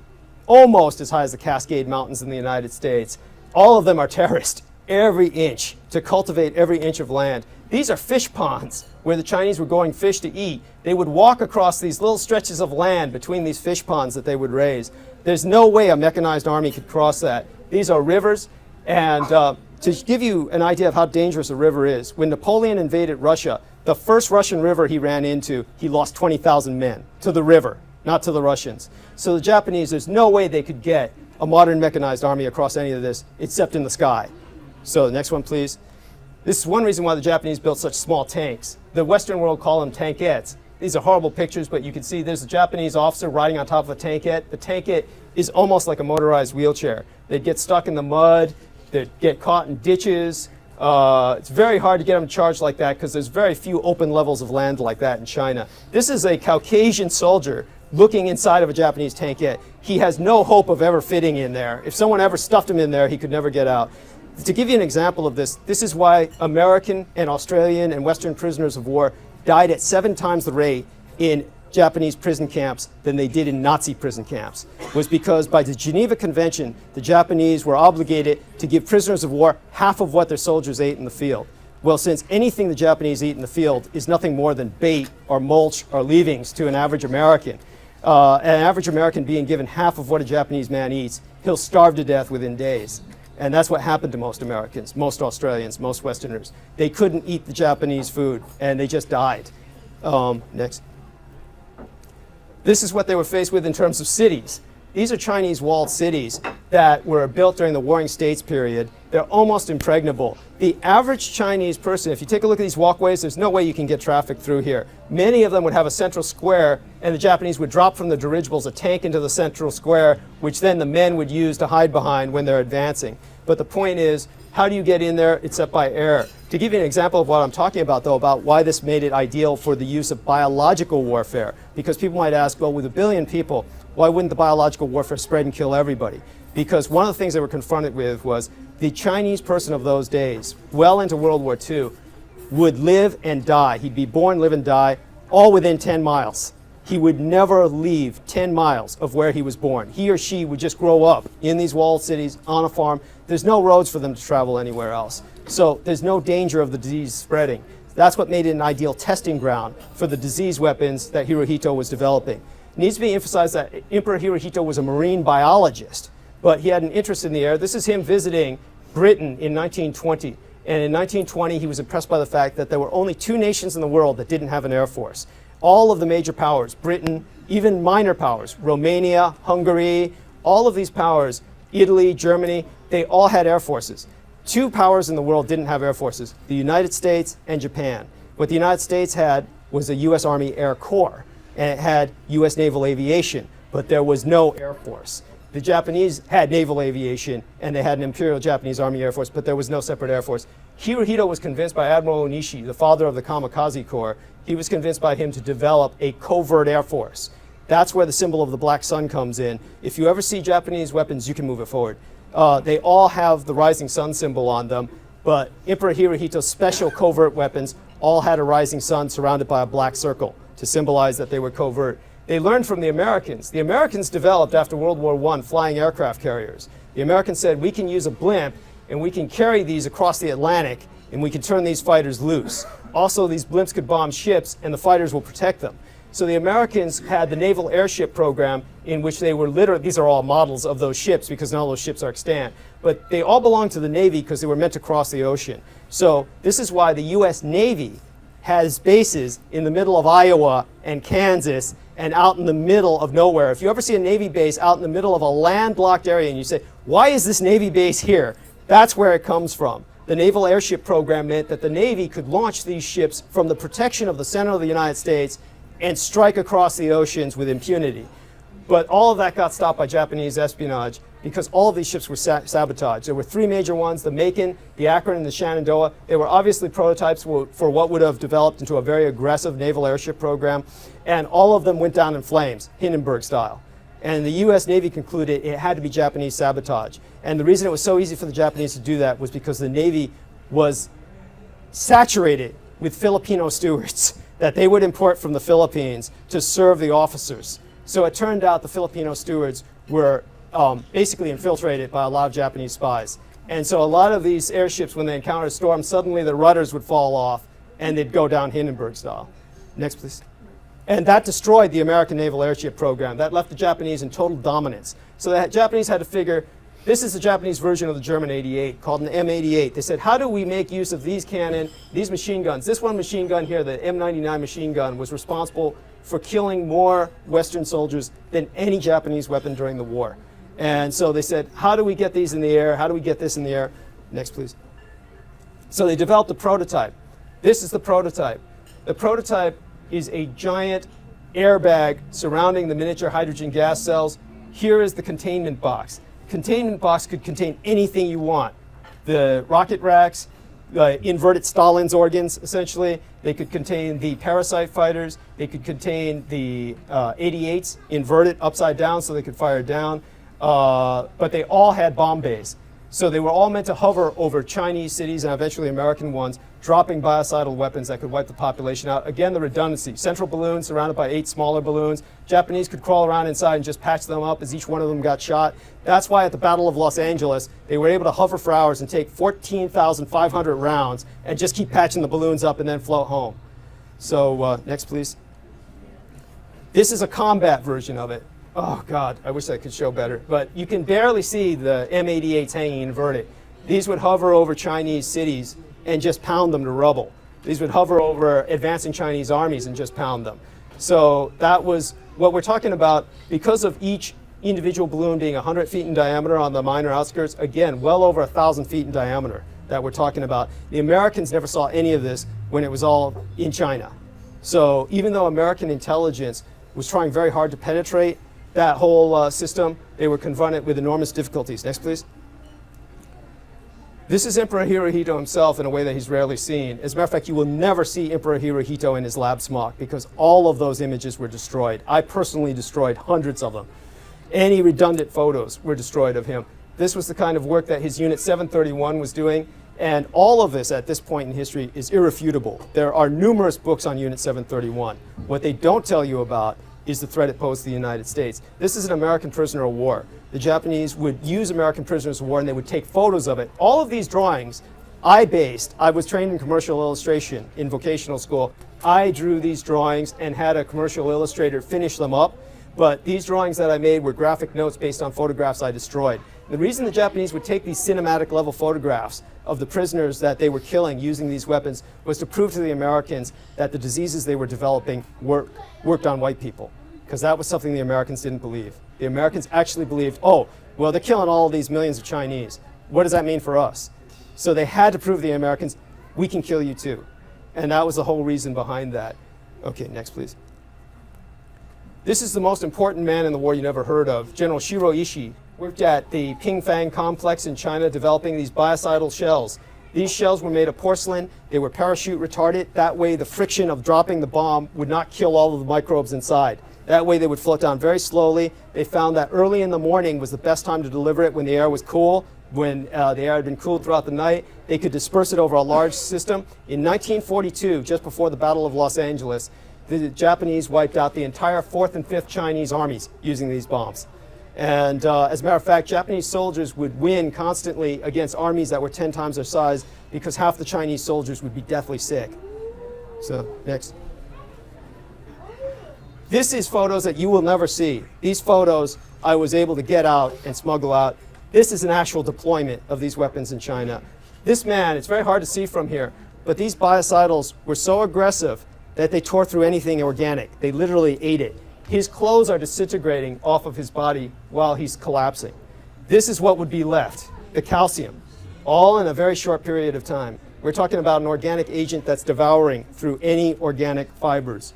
almost as high as the Cascade Mountains in the United States. All of them are terraced, every inch, to cultivate every inch of land. These are fish ponds where the Chinese were going fish to eat. They would walk across these little stretches of land between these fish ponds that they would raise. There's no way a mechanized army could cross that. These are rivers, and to give you an idea of how dangerous a river is, when Napoleon invaded Russia, the first Russian river he ran into, he lost 20,000 men to the river, not to the Russians. So the Japanese, there's no way they could get a modern mechanized army across any of this except in the sky. So the next one, please. This is one reason why the Japanese built such small tanks. The Western world call them tankettes. These are horrible pictures, but you can see there's a Japanese officer riding on top of a tankette. The tankette is almost like a motorized wheelchair. They'd get stuck in the mud, they'd get caught in ditches, It's very hard to get them charged like that because there's very few open levels of land like that in China. This is a Caucasian soldier looking inside of a Japanese tankette. He has no hope of ever fitting in there. If someone ever stuffed him in there, he could never get out. To give you an example of this, this is why American and Australian and Western prisoners of war died at 7 times the rate in Japanese prison camps than they did in Nazi prison camps, was because by the Geneva Convention, the Japanese were obligated to give prisoners of war half of what their soldiers ate in the field. Well, since anything the Japanese eat in the field is nothing more than bait or mulch or leavings to an average American, an average American being given half of what a Japanese man eats, he'll starve to death within days. And that's what happened to most Americans, most Australians, most Westerners. They couldn't eat the Japanese food, and they just died. Next. This is what they were faced with in terms of cities. These are Chinese walled cities that were built during the Warring States period. They're almost impregnable. The average Chinese person, if you take a look at these walkways, there's no way you can get traffic through here. Many of them would have a central square, and the Japanese would drop from the dirigibles a tank into the central square, which then the men would use to hide behind when they're advancing. But the point is, how do you get in there except by air? To give you an example of what I'm talking about, though, about why this made it ideal for the use of biological warfare, because people might ask, well, with 1 billion people, why wouldn't the biological warfare spread and kill everybody? Because one of the things they were confronted with was the Chinese person of those days, well into World War II, would live and die. He'd be born, live, and die, all within 10 miles. He would never leave 10 miles of where he was born. He or she would just grow up in these walled cities, on a farm. There's no roads for them to travel anywhere else. So there's no danger of the disease spreading. That's what made it an ideal testing ground for the disease weapons that Hirohito was developing. It needs to be emphasized that Emperor Hirohito was a marine biologist, but he had an interest in the air. This is him visiting Britain in 1920. And in 1920, he was impressed by the fact that there were only 2 nations in the world that didn't have an air force. All of the major powers, Britain, even minor powers, Romania, Hungary, all of these powers, Italy, Germany, they all had air forces. 2 powers in the world didn't have air forces, the United States and Japan. What the United States had was a U.S. Army Air Corps, and it had U.S. Naval Aviation, but there was no Air Force. The Japanese had naval aviation, and they had an Imperial Japanese Army Air Force, but there was no separate Air Force. Hirohito was convinced by Admiral Onishi, the father of the Kamikaze Corps, he was convinced by him to develop a covert Air Force. That's where the symbol of the black sun comes in. If you ever see Japanese weapons, you can move it forward. They all have the rising sun symbol on them, but Emperor Hirohito's special covert weapons all had a rising sun surrounded by a black circle to symbolize that they were covert. They learned from the Americans. The Americans developed, after World War I, flying aircraft carriers. The Americans said, we can use a blimp and we can carry these across the Atlantic and we can turn these fighters loose. Also, these blimps could bomb ships and the fighters will protect them. So the Americans had the naval airship program in which they were literally, these are all models of those ships because none of those ships are extant, but they all belonged to the Navy because they were meant to cross the ocean. So this is why the US Navy has bases in the middle of Iowa and Kansas and out in the middle of nowhere. If you ever see a Navy base out in the middle of a landlocked area and you say, why is this Navy base here? That's where it comes from. The naval airship program meant that the Navy could launch these ships from the protection of the center of the United States and strike across the oceans with impunity. But all of that got stopped by Japanese espionage because all of these ships were sabotaged. There were 3 major ones, the Macon, the Akron, and the Shenandoah. They were obviously prototypes for what would have developed into a very aggressive naval airship program, and all of them went down in flames, Hindenburg style. And the US Navy concluded it had to be Japanese sabotage. And the reason it was so easy for the Japanese to do that was because the Navy was saturated with Filipino stewards that they would import from the Philippines to serve the officers. So it turned out the Filipino stewards were basically infiltrated by a lot of Japanese spies. And so a lot of these airships, when they encountered a storm, suddenly the rudders would fall off and they'd go down Hindenburg style. Next, please. And that destroyed the American naval airship program. That left the Japanese in total dominance. So the Japanese had to figure, this is the Japanese version of the German 88 called an M88. They said, how do we make use of these cannon, these machine guns? This one machine gun here, the M99 machine gun, was responsible for killing more Western soldiers than any Japanese weapon during the war. And so they said, how do we get these in the air? How do we get this in the air? Next, please. So they developed a prototype. This is the prototype. The prototype is a giant airbag surrounding the miniature hydrogen gas cells. Here is the containment box. Containment box could contain anything you want. The rocket racks, inverted Stalin's organs, essentially. They could contain the parasite fighters. They could contain the 88s inverted upside down so they could fire down. But they all had bomb bays. So they were all meant to hover over Chinese cities and eventually American ones, dropping biocidal weapons that could wipe the population out. Again, the redundancy. Central balloons surrounded by 8 smaller balloons. Japanese could crawl around inside and just patch them up as each one of them got shot. That's why at the Battle of Los Angeles, they were able to hover for hours and take 14,500 rounds and just keep patching the balloons up and then float home. So next, please. This is a combat version of it. Oh, God, I wish I could show better. But you can barely see the M88s hanging inverted. These would hover over Chinese cities and just pound them to rubble. These would hover over advancing Chinese armies and just pound them. So that was what we're talking about. Because of each individual balloon being 100 feet in diameter on the minor outskirts, again, well over 1,000 feet in diameter that we're talking about. The Americans never saw any of this when it was all in China. So even though American intelligence was trying very hard to penetrate that whole system, they were confronted with enormous difficulties. Next, please. This is Emperor Hirohito himself in a way that he's rarely seen. As a matter of fact, you will never see Emperor Hirohito in his lab smock because all of those images were destroyed. I personally destroyed hundreds of them. Any redundant photos were destroyed of him. This was the kind of work that his Unit 731 was doing, and all of this at this point in history is irrefutable. There are numerous books on Unit 731. What they don't tell you about is the threat it posed to the United States. This is an American prisoner of war. The Japanese would use American prisoners of war and they would take photos of it. All of these drawings I was trained in commercial illustration in vocational school. I drew these drawings and had a commercial illustrator finish them up. But these drawings that I made were graphic notes based on photographs I destroyed. The reason the Japanese would take these cinematic level photographs of the prisoners that they were killing using these weapons was to prove to the Americans that the diseases they were developing worked on white people. Because that was something the Americans didn't believe. The Americans actually believed, oh, well, they're killing all of these millions of Chinese. What does that mean for us? So they had to prove to the Americans, we can kill you too. And that was the whole reason behind that. Okay, next, please. This is the most important man in the war you never heard of. General Shiro Ishii worked at the Pingfang complex in China developing these biocidal shells. These shells were made of porcelain. They were parachute retardant. That way the friction of dropping the bomb would not kill all of the microbes inside. That way they would float down very slowly. They found that early in the morning was the best time to deliver it when the air was cool, when the air had been cooled throughout the night. They could disperse it over a large system. In 1942, just before the Battle of Los Angeles, the Japanese wiped out the entire 4th and 5th Chinese armies using these bombs. And as a matter of fact, Japanese soldiers would win constantly against armies that were 10 times their size because half the Chinese soldiers would be deathly sick. So, next. This is photos that you will never see. These photos I was able to get out and smuggle out. This is an actual deployment of these weapons in China. This man, it's very hard to see from here, but these biocidals were so aggressive that they tore through anything organic. They literally ate it. His clothes are disintegrating off of his body while he's collapsing. This is what would be left, the calcium, all in a very short period of time. We're talking about an organic agent that's devouring through any organic fibers.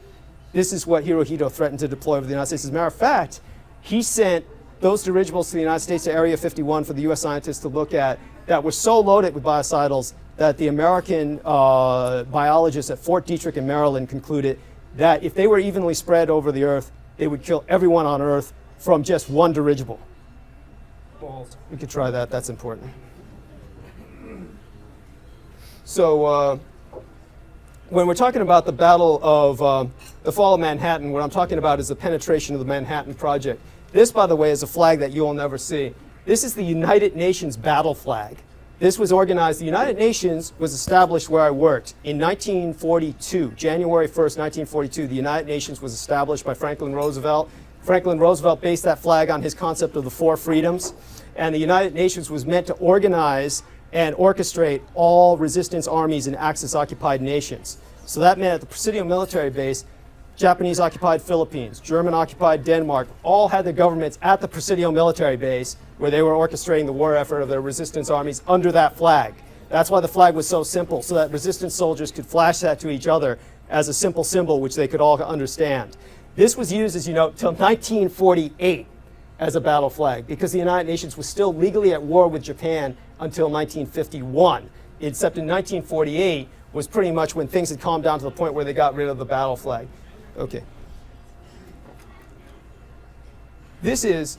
This is what Hirohito threatened to deploy over the United States. As a matter of fact, he sent those dirigibles to the United States, to Area 51 for the US scientists to look at, that were so loaded with biocidals that the American biologists at Fort Dietrich in Maryland concluded that if they were evenly spread over the Earth, they would kill everyone on Earth from just one dirigible. We could try that, that's important. So when we're talking about the Battle of the Fall of Manhattan, what I'm talking about is the penetration of the Manhattan Project. This, by the way, is a flag that you'll never see. This is the United Nations battle flag. This was organized, the United Nations was established where I worked in 1942, January 1st, 1942. The United Nations was established by Franklin Roosevelt. Franklin Roosevelt based that flag on his concept of the 4 freedoms. And the United Nations was meant to organize and orchestrate all resistance armies in Axis-occupied nations. So that meant at the Presidio military base, Japanese-occupied Philippines, German-occupied Denmark, all had their governments at the Presidio military base where they were orchestrating the war effort of their resistance armies under that flag. That's why the flag was so simple, so that resistance soldiers could flash that to each other as a simple symbol which they could all understand. This was used, as you know, till 1948 as a battle flag because the United Nations was still legally at war with Japan until 1951. except in 1948 was pretty much when things had calmed down to the point where they got rid of the battle flag. Okay. This is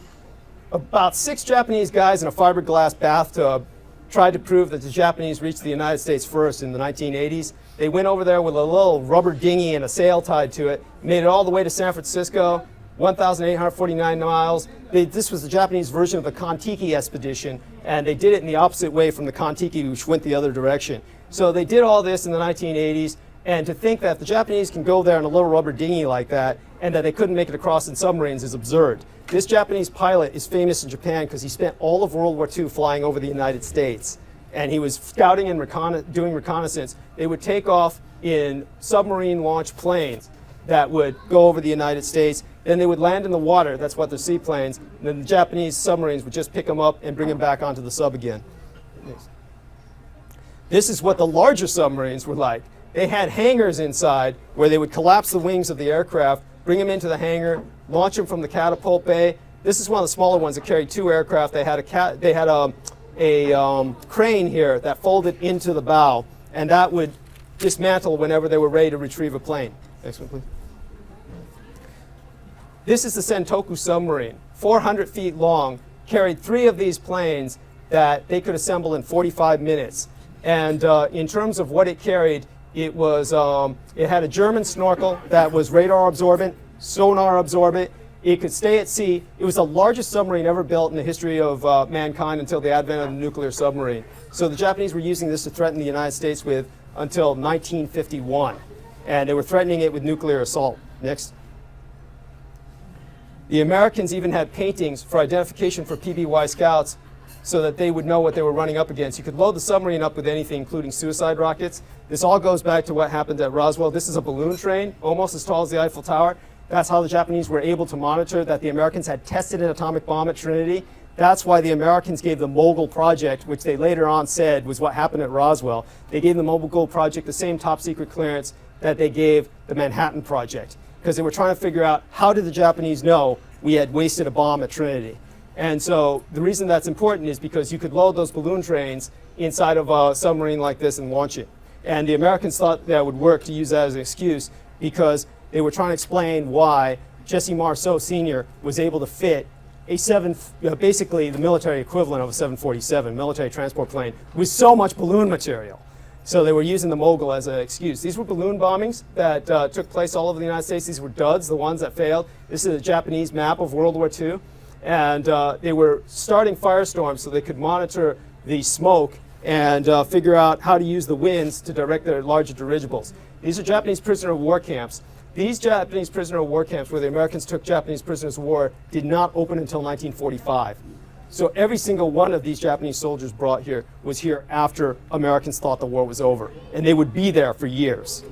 about 6 Japanese guys in a fiberglass bathtub tried to prove that the Japanese reached the United States first in the 1980s. They went over there with a little rubber dinghy and a sail tied to it, made it all the way to San Francisco, 1,849 miles. This was the Japanese version of the Kon-Tiki expedition, and they did it in the opposite way from the Kon-Tiki, which went the other direction. So they did all this in the 1980s, and to think that the Japanese can go there in a little rubber dinghy like that, and that they couldn't make it across in submarines is absurd. This Japanese pilot is famous in Japan because he spent all of World War II flying over the United States. And he was scouting and doing reconnaissance. They would take off in submarine-launched planes that would go over the United States. Then they would land in the water. That's what they're seaplanes. And then the Japanese submarines would just pick them up and bring them back onto the sub again. This is what the larger submarines were like. They had hangars inside where they would collapse the wings of the aircraft, bring them into the hangar, launch them from the catapult bay. This is one of the smaller ones that carried 2 aircraft. They had a crane here that folded into the bow, and that would dismantle whenever they were ready to retrieve a plane. Next one, please. This is the Sentoku submarine, 400 feet long, carried 3 of these planes that they could assemble in 45 minutes. And in terms of what it carried, it had a German snorkel that was radar absorbent, sonar absorbent. It could stay at sea. It was the largest submarine ever built in the history of mankind until the advent of the nuclear submarine. So the Japanese were using this to threaten the United States with until 1951. And they were threatening it with nuclear assault. Next. The Americans even had paintings for identification for PBY scouts so that they would know what they were running up against. You could load the submarine up with anything, including suicide rockets. This all goes back to what happened at Roswell. This is a balloon train, almost as tall as the Eiffel Tower. That's how the Japanese were able to monitor that the Americans had tested an atomic bomb at Trinity. That's why the Americans gave the Mogul Project, which they later on said was what happened at Roswell. They gave the Mogul Project the same top secret clearance that they gave the Manhattan Project, because they were trying to figure out how did the Japanese know we had wasted a bomb at Trinity. And so the reason that's important is because you could load those balloon trains inside of a submarine like this and launch it. And the Americans thought that would work to use that as an excuse because they were trying to explain why Jesse Marceau Sr. was able to fit a basically the military equivalent of a 747 military transport plane with so much balloon material. So they were using the Mogul as an excuse. These were balloon bombings that took place all over the United States. These were duds, the ones that failed. This is a Japanese map of World War II. And they were starting firestorms so they could monitor the smoke and figure out how to use the winds to direct their larger dirigibles. These are Japanese prisoner of war camps. These Japanese prisoner of war camps where the Americans took Japanese prisoners of war did not open until 1945. So every single one of these Japanese soldiers brought here was here after Americans thought the war was over. And they would be there for years.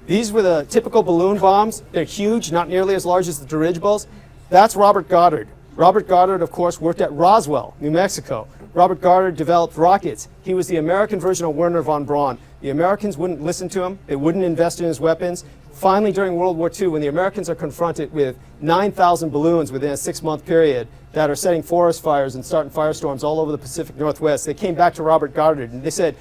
These were the typical balloon bombs. They're huge, not nearly as large as the dirigibles. That's Robert Goddard. Robert Goddard, of course, worked at Roswell, New Mexico. Robert Goddard developed rockets. He was the American version of Wernher von Braun. The Americans wouldn't listen to him. They wouldn't invest in his weapons. Finally, during World War II, when the Americans are confronted with 9,000 balloons within a 6-month period that are setting forest fires and starting firestorms all over the Pacific Northwest, they came back to Robert Goddard and they said,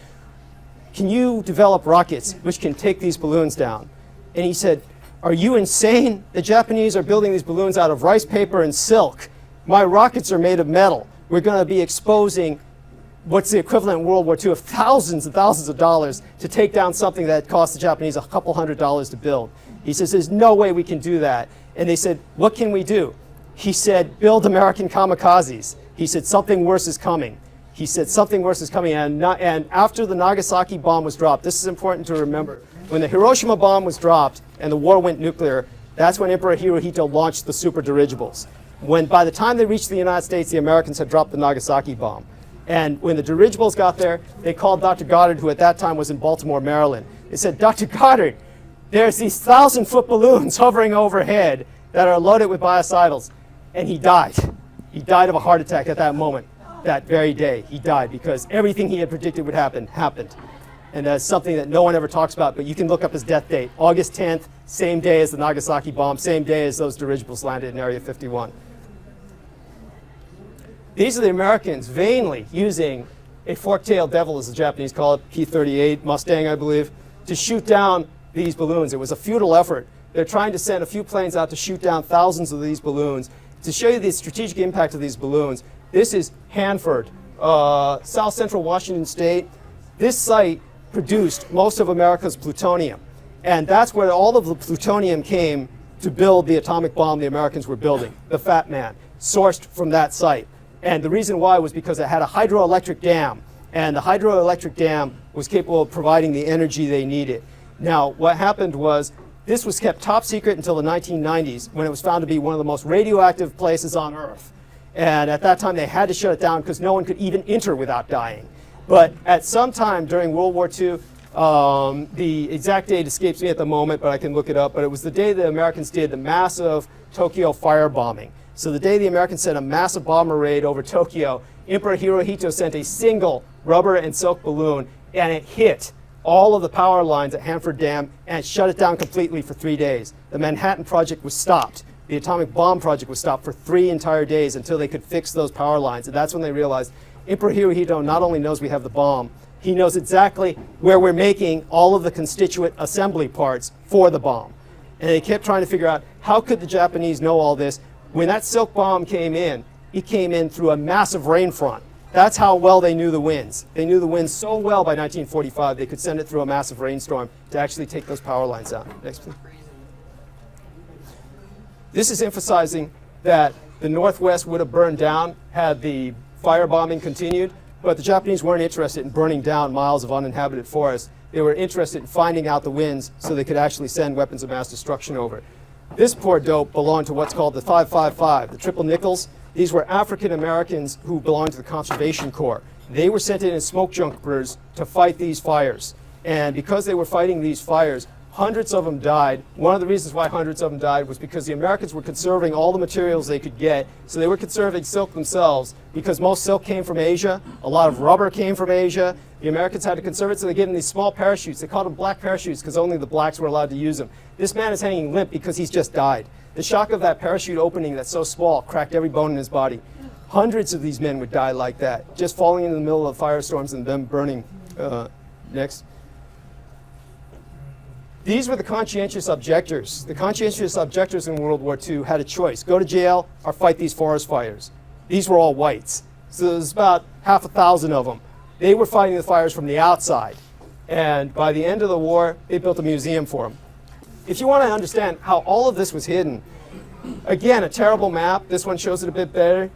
"Can you develop rockets which can take these balloons down?" And he said, "Are you insane? The Japanese are building these balloons out of rice paper and silk. My rockets are made of metal. We're going to be exposing what's the equivalent in World War II of thousands and thousands of dollars to take down something that cost the Japanese a couple $100s to build." He says, "There's no way we can do that." And they said, "What can we do?" He said, "Build American kamikazes." He said, "Something worse is coming." He said, "Something worse is coming." And after the Nagasaki bomb was dropped, this is important to remember, when the Hiroshima bomb was dropped and the war went nuclear, that's when Emperor Hirohito launched the super dirigibles. By the time they reached the United States, the Americans had dropped the Nagasaki bomb. And when the dirigibles got there, they called Dr. Goddard, who at that time was in Baltimore, Maryland. They said, "Dr. Goddard, there's these 1,000-foot balloons hovering overhead that are loaded with biocidals." And he died. He died of a heart attack at that moment. That very day, he died because everything he had predicted would happen, happened. And that's something that no one ever talks about, but you can look up his death date. August 10th, same day as the Nagasaki bomb, same day as those dirigibles landed in Area 51. These are the Americans vainly using a fork-tailed devil, as the Japanese call it, P-38 Mustang, I believe, to shoot down these balloons. It was a futile effort. They're trying to send a few planes out to shoot down thousands of these balloons. To show you the strategic impact of these balloons, this is Hanford, south central Washington State. This site produced most of America's plutonium. And that's where all of the plutonium came to build the atomic bomb the Americans were building, the Fat Man, sourced from that site. And the reason why was because it had a hydroelectric dam. And the hydroelectric dam was capable of providing the energy they needed. Now, what happened was this was kept top secret until the 1990s, when it was found to be one of the most radioactive places on Earth. And at that time, they had to shut it down because no one could even enter without dying. But at some time during World War II, the exact date escapes me at the moment, but I can look it up. But it was the day the Americans did the massive Tokyo firebombing. So the day the Americans sent a massive bomber raid over Tokyo, Emperor Hirohito sent a single rubber and silk balloon, and it hit all of the power lines at Hanford Dam and shut it down completely for 3 days. The Manhattan Project was stopped. The atomic bomb project was stopped for 3 entire days until they could fix those power lines. And that's when they realized Emperor Hirohito not only knows we have the bomb, he knows exactly where we're making all of the constituent assembly parts for the bomb. And they kept trying to figure out how could the Japanese know all this. When that silk bomb came in, it came in through a massive rain front. That's how well they knew the winds. They knew the winds so well by 1945 they could send it through a massive rainstorm to actually take those power lines out. Next, please. This is emphasizing that the Northwest would have burned down had the firebombing continued, but the Japanese weren't interested in burning down miles of uninhabited forest. They were interested in finding out the winds so they could actually send weapons of mass destruction over. This poor dope belonged to what's called the 555, the triple nickels. These were African Americans who belonged to the Conservation Corps. They were sent in smoke jumpers to fight these fires. And because they were fighting these fires, hundreds of them died. One of the reasons why hundreds of them died was because the Americans were conserving all the materials they could get. So they were conserving silk themselves because most silk came from Asia. A lot of rubber came from Asia. The Americans had to conserve it, so they gave them these small parachutes. They called them black parachutes because only the blacks were allowed to use them. This man is hanging limp because he's just died. The shock of that parachute opening that's so small cracked every bone in his body. Hundreds of these men would die like that, just falling into the middle of firestorms and them burning. Next. These were the conscientious objectors. The conscientious objectors in World War II had a choice: go to jail or fight these forest fires. These were all whites. So there's about 600 of them. They were fighting the fires from the outside. And by the end of the war, they built a museum for them. If you want to understand how all of this was hidden, again, a terrible map. This one shows it a bit better.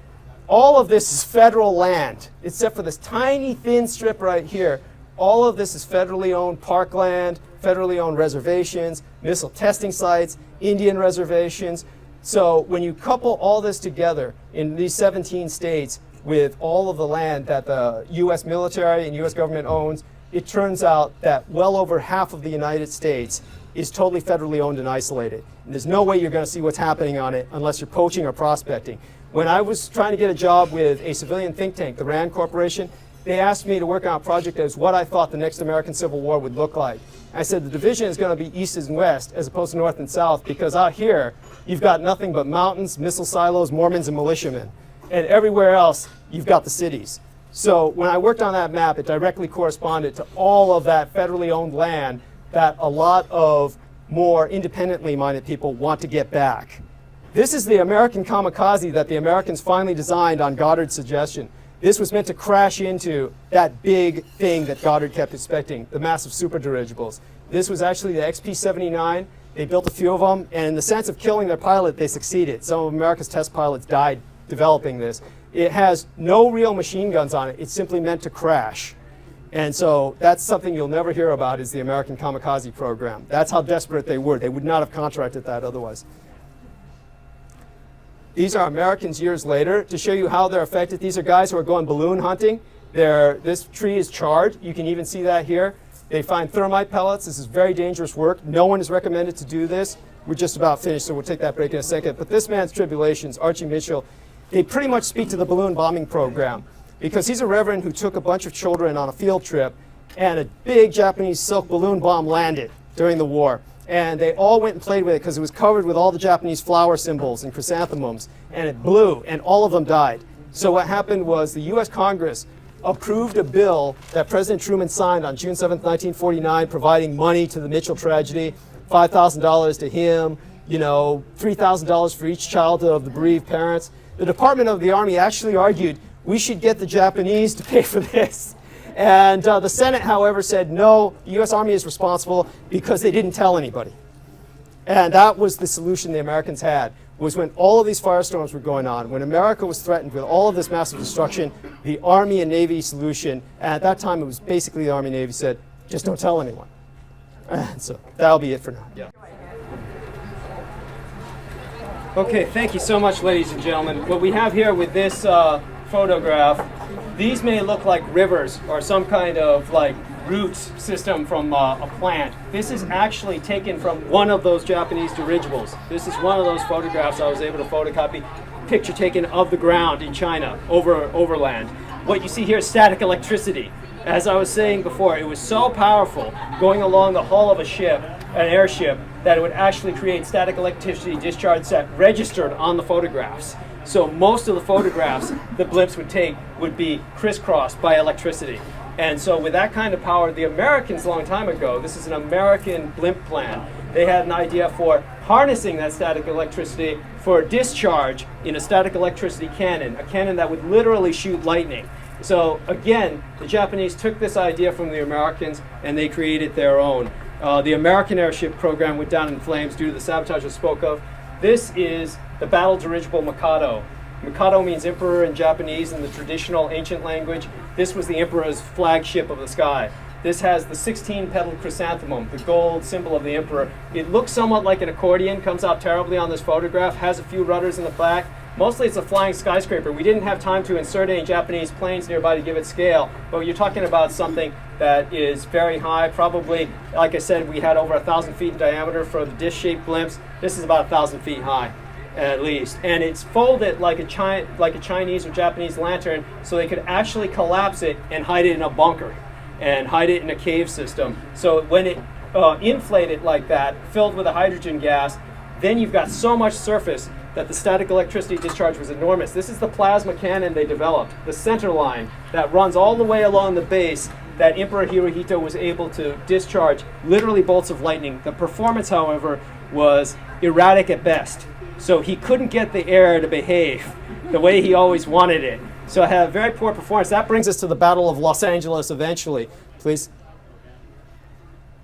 All of this is federal land, except for this tiny thin strip right here. All of this is federally owned parkland, federally owned reservations, missile testing sites, Indian reservations. So when you couple all this together in these 17 states with all of the land that the U.S. military and U.S. government owns, it turns out that well over half of the United States is totally federally owned and isolated. And there's no way you're going to see what's happening on it unless you're poaching or prospecting. When I was trying to get a job with a civilian think tank, the RAND Corporation, they asked me to work on a project as what I thought the next American Civil War would look like. I said the division is going to be east and west as opposed to north and south, because out here you've got nothing but mountains, missile silos, Mormons, and militiamen. And everywhere else you've got the cities. So when I worked on that map, it directly corresponded to all of that federally owned land that a lot of more independently minded people want to get back. This is the American kamikaze that the Americans finally designed on Goddard's suggestion. This was meant to crash into that big thing that Goddard kept expecting, the massive superdirigibles. This was actually the XP-79. They built a few of them, and in the sense of killing their pilot, they succeeded. Some of America's test pilots died developing this. It has no real machine guns on it. It's simply meant to crash. And so that's something you'll never hear about, is the American kamikaze program. That's how desperate they were. They would not have contracted that otherwise. These are Americans years later to show you how they're affected. These are guys who are going balloon hunting. This tree is charred. You can even see that here. They find thermite pellets. This is very dangerous work. No one is recommended to do this. We're just about finished, so we'll take that break in a second. But this man's tribulations, Archie Mitchell, they pretty much speak to the balloon bombing program, because he's a reverend who took a bunch of children on a field trip, and a big Japanese silk balloon bomb landed during the war. And they all went and played with it because it was covered with all the Japanese flower symbols and chrysanthemums, and it blew, and all of them died. So what happened was the US Congress approved a bill that President Truman signed on June 7, 1949, providing money to the Mitchell tragedy, $5,000 to him, $3,000 for each child of the bereaved parents. The Department of the Army actually argued we should get the Japanese to pay for this. And the Senate, however, said no, the US Army is responsible because they didn't tell anybody. And that was the solution the Americans had, was when all of these firestorms were going on, when America was threatened with all of this massive destruction, the Army and Navy solution, and at that time it was basically the Army and Navy said, just don't tell anyone. And so that'll be it for now. Yeah. Okay, thank you so much, ladies and gentlemen. What we have here with this photograph, these may look like rivers or some kind of root system from a plant. This is actually taken from one of those Japanese dirigibles. This is one of those photographs I was able to photocopy. Picture taken of the ground in China, overland. What you see here is static electricity. As I was saying before, it was so powerful going along the hull of a ship, an airship, that it would actually create static electricity discharge that registered on the photographs. So most of the photographs the blimps would take would be crisscrossed by electricity. And so with that kind of power, the Americans a long time ago, this is an American blimp plan, they had an idea for harnessing that static electricity for discharge in a static electricity cannon, a cannon that would literally shoot lightning. So again, the Japanese took this idea from the Americans and they created their own. The American airship program went down in flames due to the sabotage I spoke of. This is the battle dirigible Mikado. Mikado means emperor in Japanese in the traditional ancient language. This was the emperor's flagship of the sky. This has the 16-petaled chrysanthemum, the gold symbol of the emperor. It looks somewhat like an accordion, comes out terribly on this photograph, has a few rudders in the back. Mostly it's a flying skyscraper. We didn't have time to insert any Japanese planes nearby to give it scale, but you're talking about something that is very high, probably, like I said, we had over 1,000 feet in diameter for the dish-shaped blimps. This is about 1,000 feet high, at least. And it's folded like a Chinese or Japanese lantern, so they could actually collapse it and hide it in a bunker and hide it in a cave system. So when it inflated like that, filled with a hydrogen gas, then you've got so much surface that the static electricity discharge was enormous. This is the plasma cannon they developed, the center line that runs all the way along the base that Emperor Hirohito was able to discharge literally bolts of lightning. The performance, however, was erratic at best. So he couldn't get the air to behave the way he always wanted it. So it had a very poor performance. That brings us to the Battle of Los Angeles eventually, please.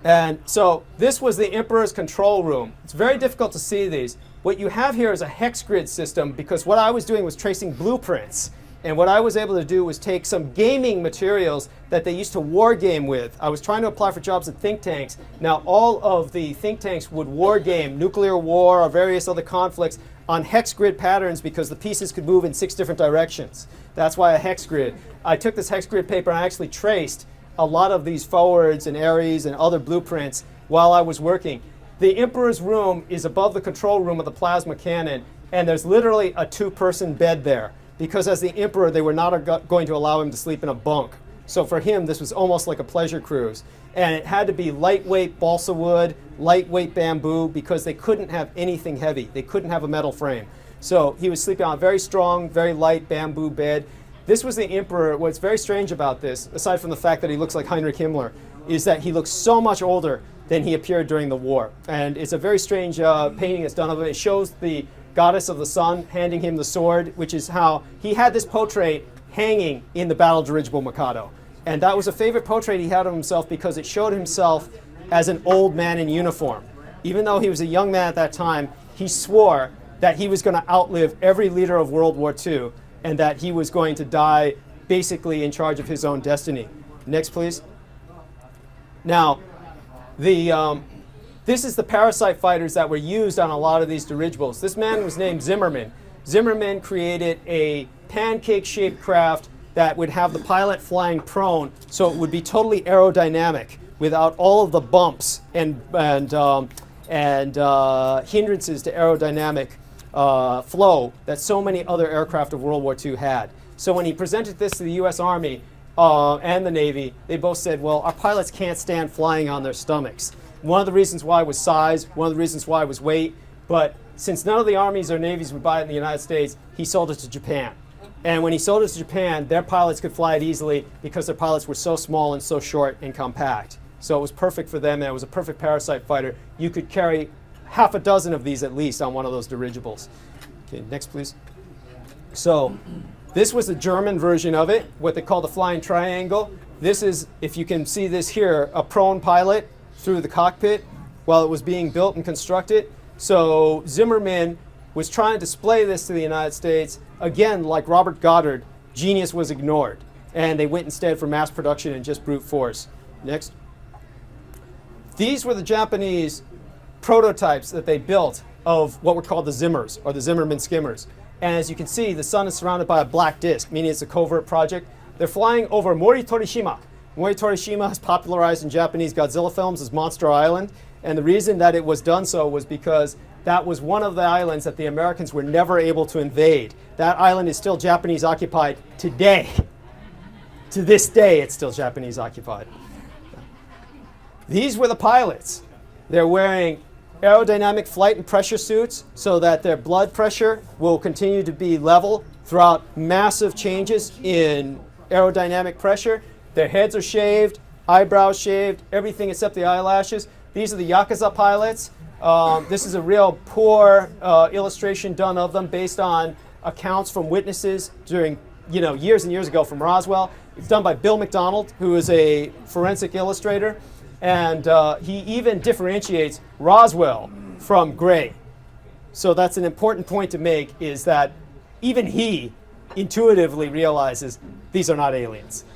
And so this was the Emperor's control room. It's very difficult to see these. What you have here is a hex grid system because what I was doing was tracing blueprints. And what I was able to do was take some gaming materials that they used to war game with. I was trying to apply for jobs at think tanks. Now all of the think tanks would war game nuclear war or various other conflicts on hex grid patterns because the pieces could move in 6 different directions. That's why a hex grid. I took this hex grid paper and I actually traced a lot of these forwards and Ares and other blueprints while I was working. The Emperor's room is above the control room of the plasma cannon, and there's literally a 2-person bed there because as the Emperor, they were not going to allow him to sleep in a bunk. So for him, this was almost like a pleasure cruise. And it had to be lightweight balsa wood, lightweight bamboo, because they couldn't have anything heavy. They couldn't have a metal frame. So he was sleeping on a very strong, very light bamboo bed. This was the Emperor. What's very strange about this, aside from the fact that he looks like Heinrich Himmler, is that he looks so much older than he appeared during the war. And it's a very strange painting that's done of it. It shows the goddess of the sun handing him the sword, which is how he had this portrait hanging in the battle dirigible Mikado. And that was a favorite portrait he had of himself because it showed himself as an old man in uniform. Even though he was a young man at that time, he swore that he was going to outlive every leader of World War II and that he was going to die basically in charge of his own destiny. Next, please. Now, this is the parasite fighters that were used on a lot of these dirigibles. This man was named Zimmerman. Zimmerman created a pancake-shaped craft that would have the pilot flying prone, so it would be totally aerodynamic without all of the bumps and hindrances to aerodynamic flow that so many other aircraft of World War II had. So when he presented this to the U.S. Army and the Navy, they both said, well, our pilots can't stand flying on their stomachs. One of the reasons why was size, one of the reasons why was weight, but since none of the armies or navies would buy it in the United States, he sold it to Japan. And when he sold it to Japan, their pilots could fly it easily because their pilots were so small and so short and compact. So it was perfect for them, and it was a perfect parasite fighter. You could carry half a dozen of these at least on one of those dirigibles. Okay, next please. So this was the German version of it, what they call the flying triangle. This is, if you can see this here, a prone pilot through the cockpit while it was being built and constructed. So Zimmerman was trying to display this to the United States. Again, like Robert Goddard, genius was ignored. And they went instead for mass production and just brute force. Next. These were the Japanese prototypes that they built of what were called the Zimmers, or the Zimmerman skimmers. And as you can see, the sun is surrounded by a black disk, meaning it's a covert project. They're flying over Mori Torishima. Mori Torishima is popularized in Japanese Godzilla films as Monster Island. And the reason that it was done so was because that was one of the islands that the Americans were never able to invade. That island is still Japanese occupied today. To this day, it's still Japanese occupied. These were the pilots. They're wearing aerodynamic flight and pressure suits so that their blood pressure will continue to be level throughout massive changes in aerodynamic pressure. Their heads are shaved, eyebrows shaved, everything except the eyelashes. These are the Yakuza pilots. This is a real poor illustration done of them based on accounts from witnesses during years and years ago from Roswell. It's done by Bill McDonald, who is a forensic illustrator. And he even differentiates Roswell from Gray. So that's an important point to make, is that even he intuitively realizes these are not aliens.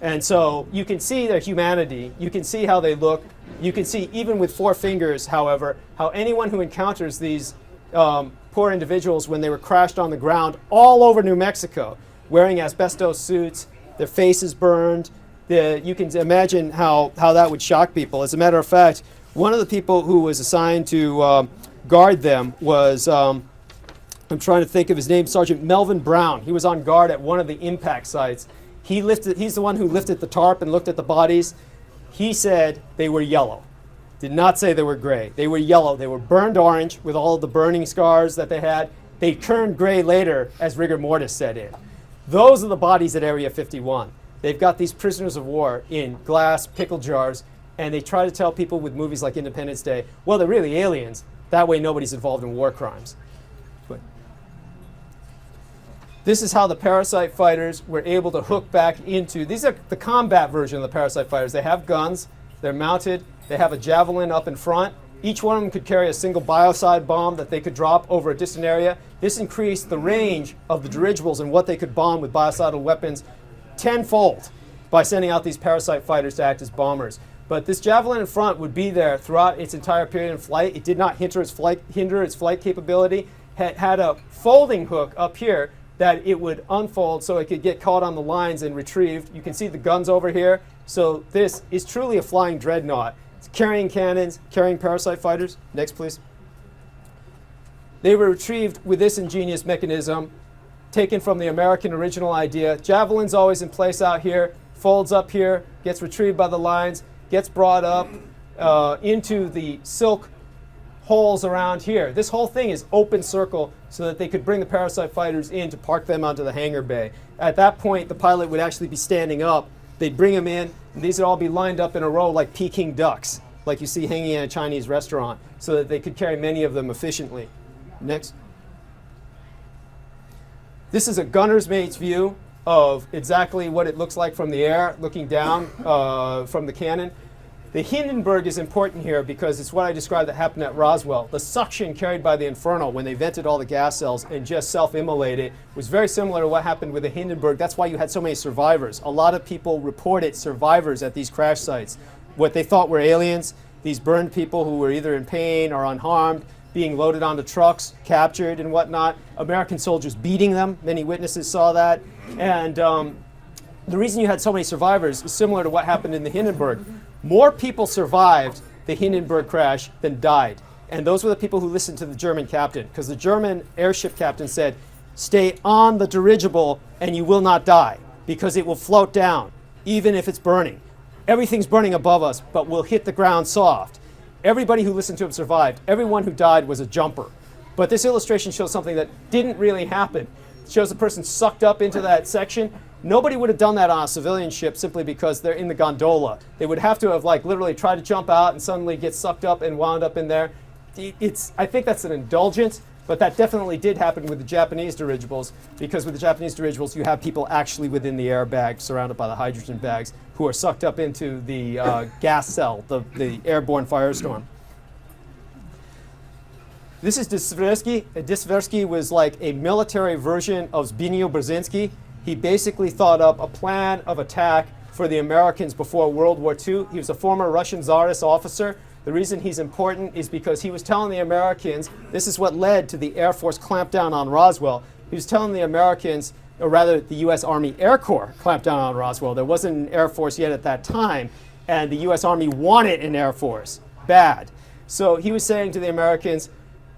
And so you can see their humanity. You can see how they look. You can see, even with 4 fingers, however, how anyone who encounters these poor individuals when they were crashed on the ground all over New Mexico, wearing asbestos suits, their faces burned, you can imagine how that would shock people. As a matter of fact, one of the people who was assigned to guard them was, I'm trying to think of his name, Sergeant Melvin Brown. He was on guard at one of the impact sites. He's the one who lifted the tarp and looked at the bodies. He said they were yellow. Did not say they were gray. They were yellow. They were burned orange with all of the burning scars that they had. They turned gray later as rigor mortis set in. Those are the bodies at Area 51. They've got these prisoners of war in glass pickle jars, and they try to tell people with movies like Independence Day, well, they're really aliens. That way nobody's involved in war crimes. But this is how the parasite fighters were able to hook back into, these are the combat version of the parasite fighters. They have guns, they're mounted, they have a javelin up in front. Each one of them could carry a single biocide bomb that they could drop over a distant area. This increased the range of the dirigibles and what they could bomb with biocidal weapons tenfold by sending out these parasite fighters to act as bombers. But this javelin in front would be there throughout its entire period of flight. It did not hinder its flight capability. It had a folding hook up here that it would unfold so it could get caught on the lines and retrieved. You can see the guns over here. So this is truly a flying dreadnought. It's carrying cannons, carrying parasite fighters. Next, please. They were retrieved with this ingenious mechanism taken from the American original idea. Javelin's always in place out here, folds up here, gets retrieved by the lines, gets brought up into the silk holes around here. This whole thing is open circle so that they could bring the parasite fighters in to park them onto the hangar bay. At that point, the pilot would actually be standing up. They'd bring them in, and these would all be lined up in a row like Peking ducks, like you see hanging in a Chinese restaurant, so that they could carry many of them efficiently. Next. This is a gunner's mate's view of exactly what it looks like from the air, looking down from the cannon. The Hindenburg is important here because it's what I described that happened at Roswell. The suction carried by the Inferno when they vented all the gas cells and just self-immolated was very similar to what happened with the Hindenburg. That's why you had so many survivors. A lot of people reported survivors at these crash sites. What they thought were aliens, these burned people who were either in pain or unharmed, being loaded onto trucks, captured and whatnot. American soldiers beating them. Many witnesses saw that. And the reason you had so many survivors is similar to what happened in the Hindenburg. More people survived the Hindenburg crash than died. And those were the people who listened to the German captain, because the German airship captain said, stay on the dirigible and you will not die, because it will float down, even if it's burning. Everything's burning above us, but we'll hit the ground soft. Everybody who listened to him survived. Everyone who died was a jumper. But this illustration shows something that didn't really happen. It shows a person sucked up into that section. Nobody would have done that on a civilian ship simply because they're in the gondola. They would have to have like literally tried to jump out and suddenly get sucked up and wound up in there. I think that's an indulgence, but that definitely did happen with the Japanese dirigibles, because with the Japanese dirigibles you have people actually within the airbag surrounded by the hydrogen bags who are sucked up into the gas cell, the airborne firestorm. This is Disversky. Disversky was like a military version of Zbigniew Brzezinski. He basically thought up a plan of attack for the Americans before World War II. He was a former Russian Tsarist officer. The reason he's important is because he was telling the Americans, this is what led to the Air Force clampdown on Roswell. He was telling the Americans, or rather the U.S. Army Air Corps clamped down on Roswell. There wasn't an Air Force yet at that time, and the U.S. Army wanted an Air Force, bad. So he was saying to the Americans,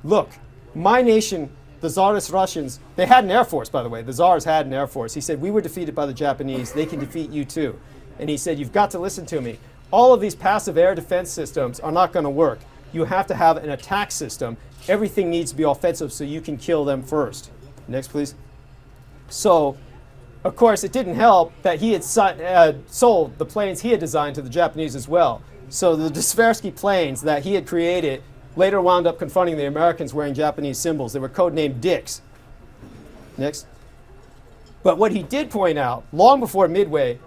look, my nation, the Tsarist Russians, they had an Air Force, by the way. The Tsars had an Air Force. He said, we were defeated by the Japanese. They can defeat you too. And he said, you've got to listen to me. All of these passive air defense systems are not going to work. You have to have an attack system. Everything needs to be offensive so you can kill them first. Next, please. So, of course, it didn't help that he had sold the planes he had designed to the Japanese as well. So the Disversky planes that he had created later wound up confronting the Americans wearing Japanese symbols. They were codenamed Dicks. Next. But what he did point out, long before Midway,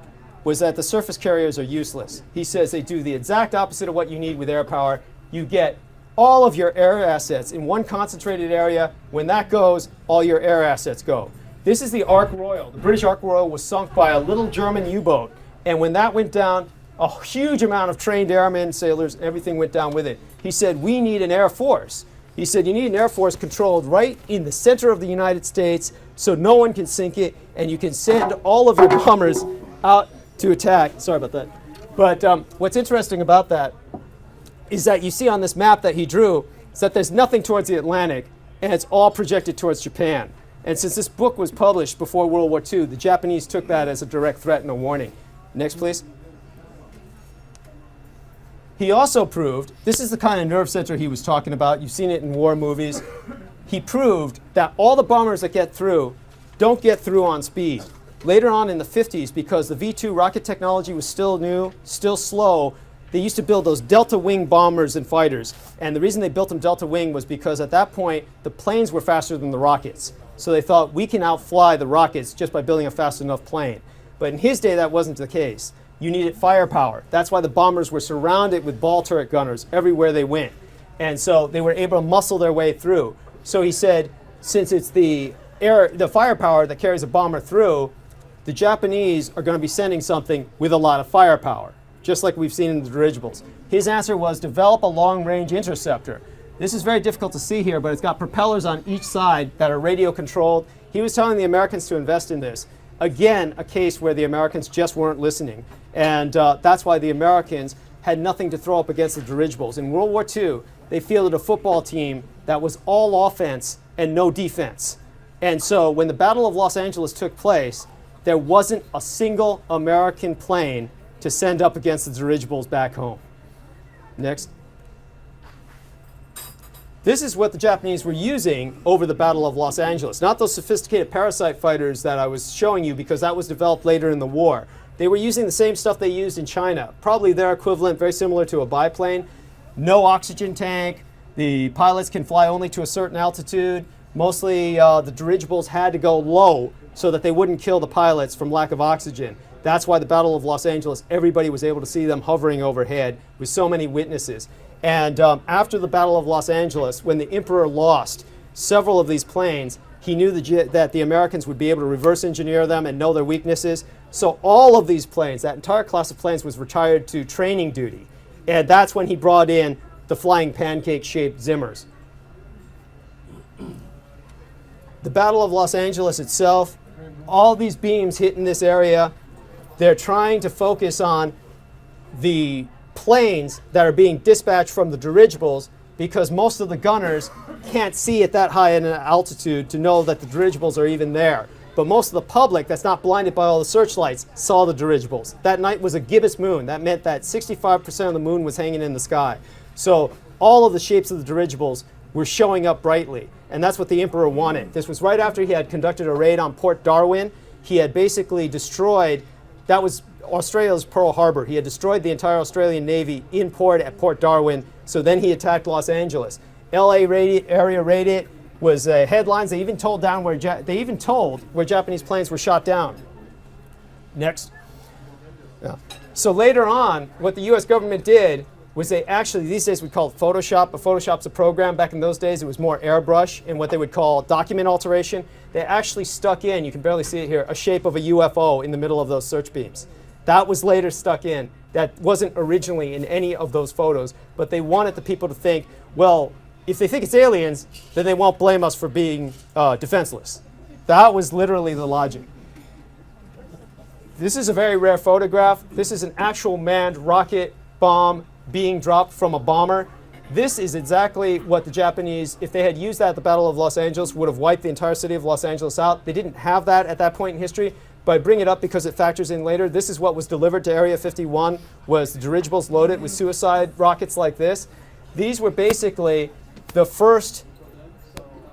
was that the surface carriers are useless. He says they do the exact opposite of what you need with air power. You get all of your air assets in one concentrated area. When that goes, all your air assets go. This is the Ark Royal. The British Ark Royal was sunk by a little German U-boat. And when that went down, a huge amount of trained airmen, sailors, everything went down with it. He said, we need an Air Force. He said, you need an Air Force controlled right in the center of the United States so no one can sink it, and you can send all of your bombers out to attack. Sorry about that. But what's interesting about that is that you see on this map that he drew is that there's nothing towards the Atlantic, and it's all projected towards Japan. And since this book was published before World War II, the Japanese took that as a direct threat and a warning. Next, please. He also proved, this is the kind of nerve center he was talking about. You've seen it in war movies. He proved that all the bombers that get through don't get through on speed. Later on in the 50s, because the V-2 rocket technology was still new, still slow, they used to build those delta wing bombers and fighters. And the reason they built them delta wing was because at that point, the planes were faster than the rockets. So they thought, we can outfly the rockets just by building a fast enough plane. But in his day, that wasn't the case. You needed firepower. That's why the bombers were surrounded with ball turret gunners everywhere they went. And so they were able to muscle their way through. So he said, since it's the firepower that carries a bomber through, the Japanese are going to be sending something with a lot of firepower, just like we've seen in the dirigibles. His answer was develop a long-range interceptor. This is very difficult to see here, but it's got propellers on each side that are radio-controlled. He was telling the Americans to invest in this. Again, a case where the Americans just weren't listening. And that's why the Americans had nothing to throw up against the dirigibles. In World War II, they fielded a football team that was all offense and no defense. And so when the Battle of Los Angeles took place, there wasn't a single American plane to send up against the dirigibles back home. Next. This is what the Japanese were using over the Battle of Los Angeles. Not those sophisticated parasite fighters that I was showing you, because that was developed later in the war. They were using the same stuff they used in China. Probably their equivalent, very similar to a biplane. No oxygen tank. The pilots can fly only to a certain altitude. Mostly the dirigibles had to go low so that they wouldn't kill the pilots from lack of oxygen. That's why the Battle of Los Angeles, everybody was able to see them hovering overhead with so many witnesses. And after the Battle of Los Angeles, when the Emperor lost several of these planes, he knew that the Americans would be able to reverse engineer them and know their weaknesses. So all of these planes, that entire class of planes, was retired to training duty. And that's when he brought in the flying pancake-shaped Zimmers. The Battle of Los Angeles itself, all these beams hit in this area. They're trying to focus on the planes that are being dispatched from the dirigibles, because most of the gunners can't see at that high an altitude to know that the dirigibles are even there. But most of the public that's not blinded by all the searchlights saw the dirigibles. That night was a gibbous moon. That meant that 65% of the moon was hanging in the sky. So all of the shapes of the dirigibles were showing up brightly. and that's what the emperor wanted. This was right after he had conducted a raid on Port Darwin. He had basically destroyed, that was Australia's Pearl Harbor. He had destroyed the entire Australian Navy in port at Port Darwin, so then he attacked Los Angeles. LA area raided, was headlines. They even told where Japanese planes were shot down. Next. Yeah. So later on, what the US government did was they actually, these days we call it Photoshop, but Photoshop's a program. Back in those days it was more airbrush and what they would call document alteration. They actually stuck in, you can barely see it here, a shape of a UFO in the middle of those search beams. That was later stuck in. That wasn't originally in any of those photos, but they wanted the people to think, well, if they think it's aliens, then they won't blame us for being defenseless. That was literally the logic. This is a very rare photograph. This is an actual manned rocket bomb being dropped from a bomber. This is exactly what the Japanese, if they had used that at the Battle of Los Angeles, would have wiped the entire city of Los Angeles out. They didn't have that at that point in history, but I bring it up because it factors in later. This is what was delivered to Area 51, was the dirigibles loaded with suicide rockets like this. These were basically the first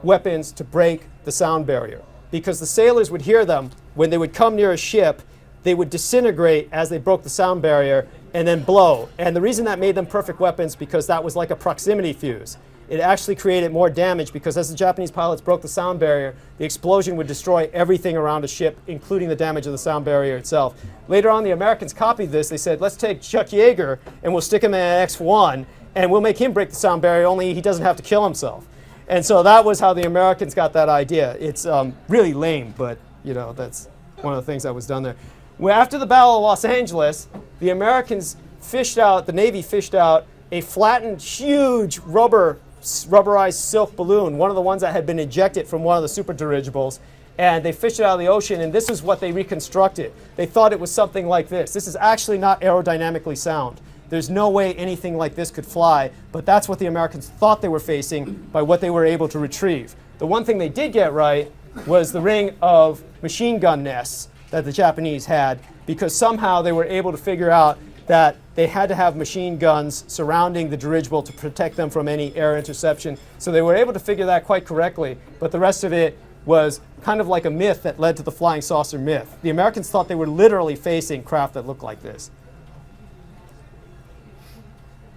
weapons to break the sound barrier, because the sailors would hear them when they would come near a ship. They would disintegrate as they broke the sound barrier and then blow. And the reason that made them perfect weapons, because that was like a proximity fuse. It actually created more damage because as the Japanese pilots broke the sound barrier, the explosion would destroy everything around a ship, including the damage of the sound barrier itself. Later on, the Americans copied this. They said, let's take Chuck Yeager and we'll stick him in an X-1 and we'll make him break the sound barrier, only he doesn't have to kill himself. And so that was how the Americans got that idea. It's really lame, but you know, that's one of the things that was done there. Well, after the Battle of Los Angeles, the Americans fished out, the Navy fished out a flattened, huge rubberized silk balloon, one of the ones that had been ejected from one of the super dirigibles, and they fished it out of the ocean, and this is what they reconstructed. They thought it was something like this. This is actually not aerodynamically sound. There's no way anything like this could fly, but that's what the Americans thought they were facing by what they were able to retrieve. The one thing they did get right was the ring of machine gun nests that the Japanese had, because somehow they were able to figure out that they had to have machine guns surrounding the dirigible to protect them from any air interception. So they were able to figure that quite correctly, but the rest of it was kind of like a myth that led to the flying saucer myth. The Americans thought they were literally facing craft that looked like this.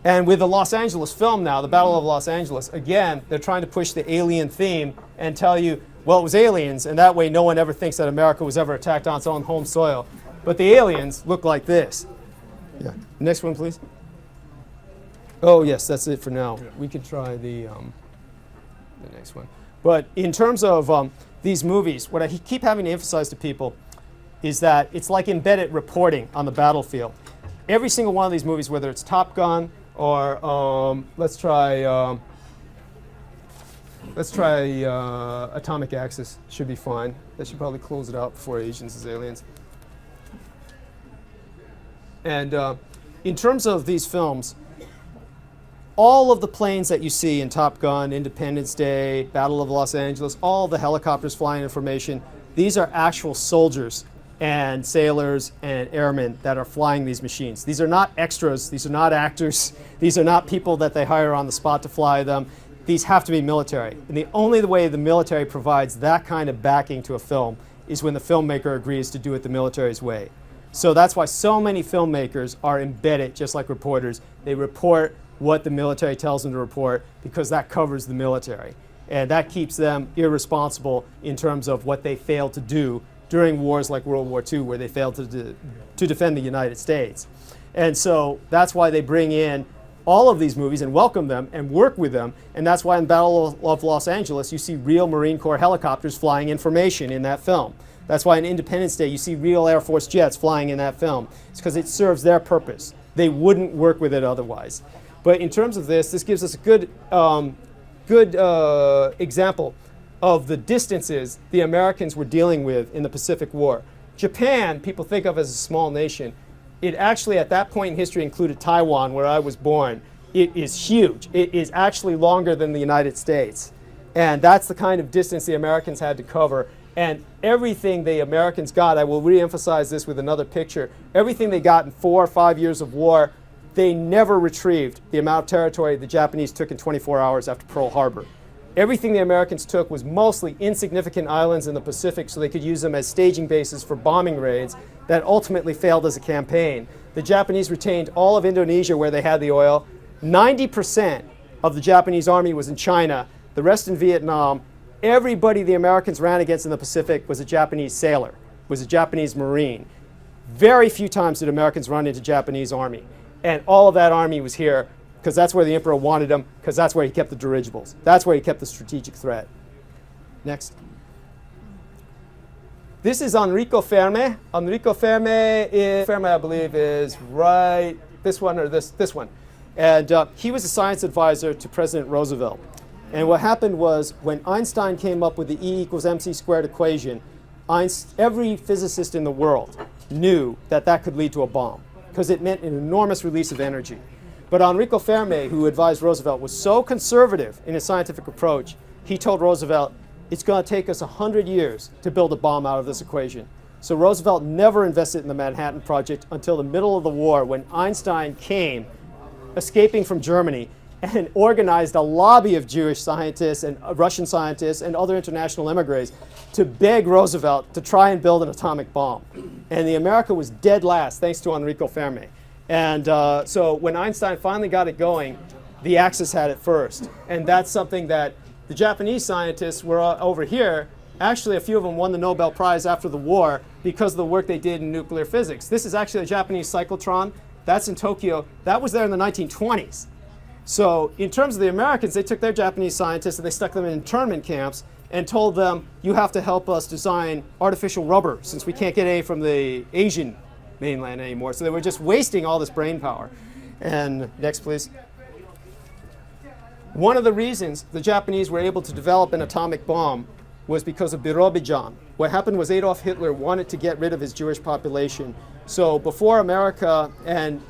And with the Los Angeles film now, the Battle of Los Angeles, again, they're trying to push the alien theme and tell you, well, it was aliens, and that way no one ever thinks that America was ever attacked on its own home soil. But the aliens look like this. Yeah. Next one, please. Oh, yes, that's it for now. We could try the next one. But in terms of these movies, what I keep having to emphasize to people is that it's like embedded reporting on the battlefield. Every single one of these movies, whether it's Top Gun or let's try Atomic Axis, should be fine. That should probably close it out before Asians as aliens. And in terms of these films, all of the planes that you see in Top Gun, Independence Day, Battle of Los Angeles, all the helicopters flying information, these are actual soldiers and sailors and airmen that are flying these machines. These are not extras. These are not actors. These are not people that they hire on the spot to fly them. These have to be military. And the only way the military provides that kind of backing to a film is when the filmmaker agrees to do it the military's way. So that's why so many filmmakers are embedded, just like reporters. They report what the military tells them to report because that covers the military. And that keeps them irresponsible in terms of what they failed to do during wars like World War II, where they failed to defend the United States. And so that's why they bring in all of these movies and welcome them and work with them. And that's why in Battle of Los Angeles, you see real Marine Corps helicopters flying information in that film. That's why in Independence Day, you see real Air Force jets flying in that film. It's because it serves their purpose. They wouldn't work with it otherwise. But in terms of this gives us a good example of the distances the Americans were dealing with in the Pacific War. Japan, people think of as a small nation. It actually, at that point in history, included Taiwan, where I was born. It is huge. It is actually longer than the United States. And that's the kind of distance the Americans had to cover. And everything the Americans got, I will re-emphasize this with another picture, everything they got in 4 or 5 years of war, they never retrieved the amount of territory the Japanese took in 24 hours after Pearl Harbor. Everything the Americans took was mostly insignificant islands in the Pacific so they could use them as staging bases for bombing raids that ultimately failed as a campaign. The Japanese retained all of Indonesia where they had the oil. 90% of the Japanese army was in China, the rest in Vietnam. Everybody the Americans ran against in the Pacific was a Japanese sailor, was a Japanese Marine. Very few times did Americans run into Japanese army. And all of that army was here because that's where the emperor wanted them, because that's where he kept the dirigibles. That's where he kept the strategic threat. Next. This is Enrico Fermi. Enrico Fermi, I believe, is right, this one or this one. And he was a science advisor to President Roosevelt. And what happened was when Einstein came up with the E equals mc squared equation, every physicist in the world knew that that could lead to a bomb because it meant an enormous release of energy. But Enrico Fermi, who advised Roosevelt, was so conservative in his scientific approach, he told Roosevelt, it's going to take us 100 years to build a bomb out of this equation. So Roosevelt never invested in the Manhattan Project until the middle of the war when Einstein came, escaping from Germany, and organized a lobby of Jewish scientists and Russian scientists and other international emigres to beg Roosevelt to try and build an atomic bomb. And the America was dead last thanks to Enrico Fermi. And so when Einstein finally got it going, the Axis had it first. And that's something that the Japanese scientists were over here. Actually, a few of them won the Nobel Prize after the war because of the work they did in nuclear physics. This is actually a Japanese cyclotron. That's in Tokyo. That was there in the 1920s. So in terms of the Americans, they took their Japanese scientists and they stuck them in internment camps and told them, you have to help us design artificial rubber since we can't get any from the Asian mainland anymore. So they were just wasting all this brain power. And next, please. One of the reasons the Japanese were able to develop an atomic bomb was because of Birobidzhan. What happened was Adolf Hitler wanted to get rid of his Jewish population. So before America and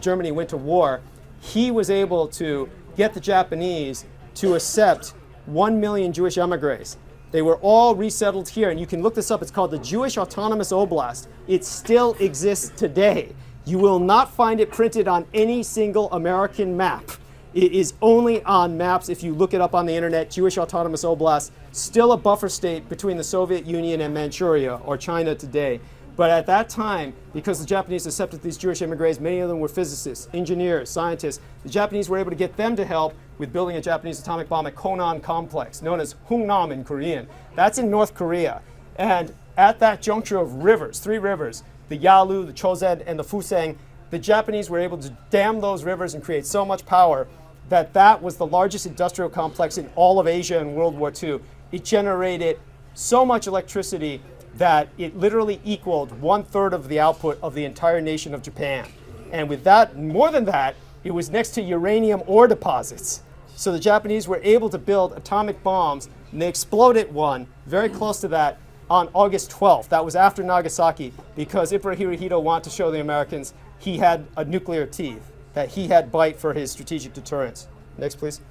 Germany went to war, he was able to get the Japanese to accept 1 million Jewish emigres. They were all resettled here, and you can look this up. It's called the Jewish Autonomous Oblast. It still exists today. You will not find it printed on any single American map. It is only on maps if you look it up on the internet. Jewish Autonomous Oblast, still a buffer state between the Soviet Union and Manchuria, or China today. But at that time, because the Japanese accepted these Jewish immigrants, many of them were physicists, engineers, scientists, the Japanese were able to get them to help with building a Japanese atomic bomb at Konan Complex, known as Hungnam in Korean. That's in North Korea. And at that juncture of rivers, 3 rivers, the Yalu, the Chosen, and the Fusang, the Japanese were able to dam those rivers and create so much power that that was the largest industrial complex in all of Asia in World War II. It generated so much electricity that it literally equaled 1/3 of the output of the entire nation of Japan. And with that, more than that, it was next to uranium ore deposits. So the Japanese were able to build atomic bombs, and they exploded one very close to that on August 12th. That was after Nagasaki, because Emperor Hirohito wanted to show the Americans he had a nuclear teeth, that he had bite for his strategic deterrence. Next, please.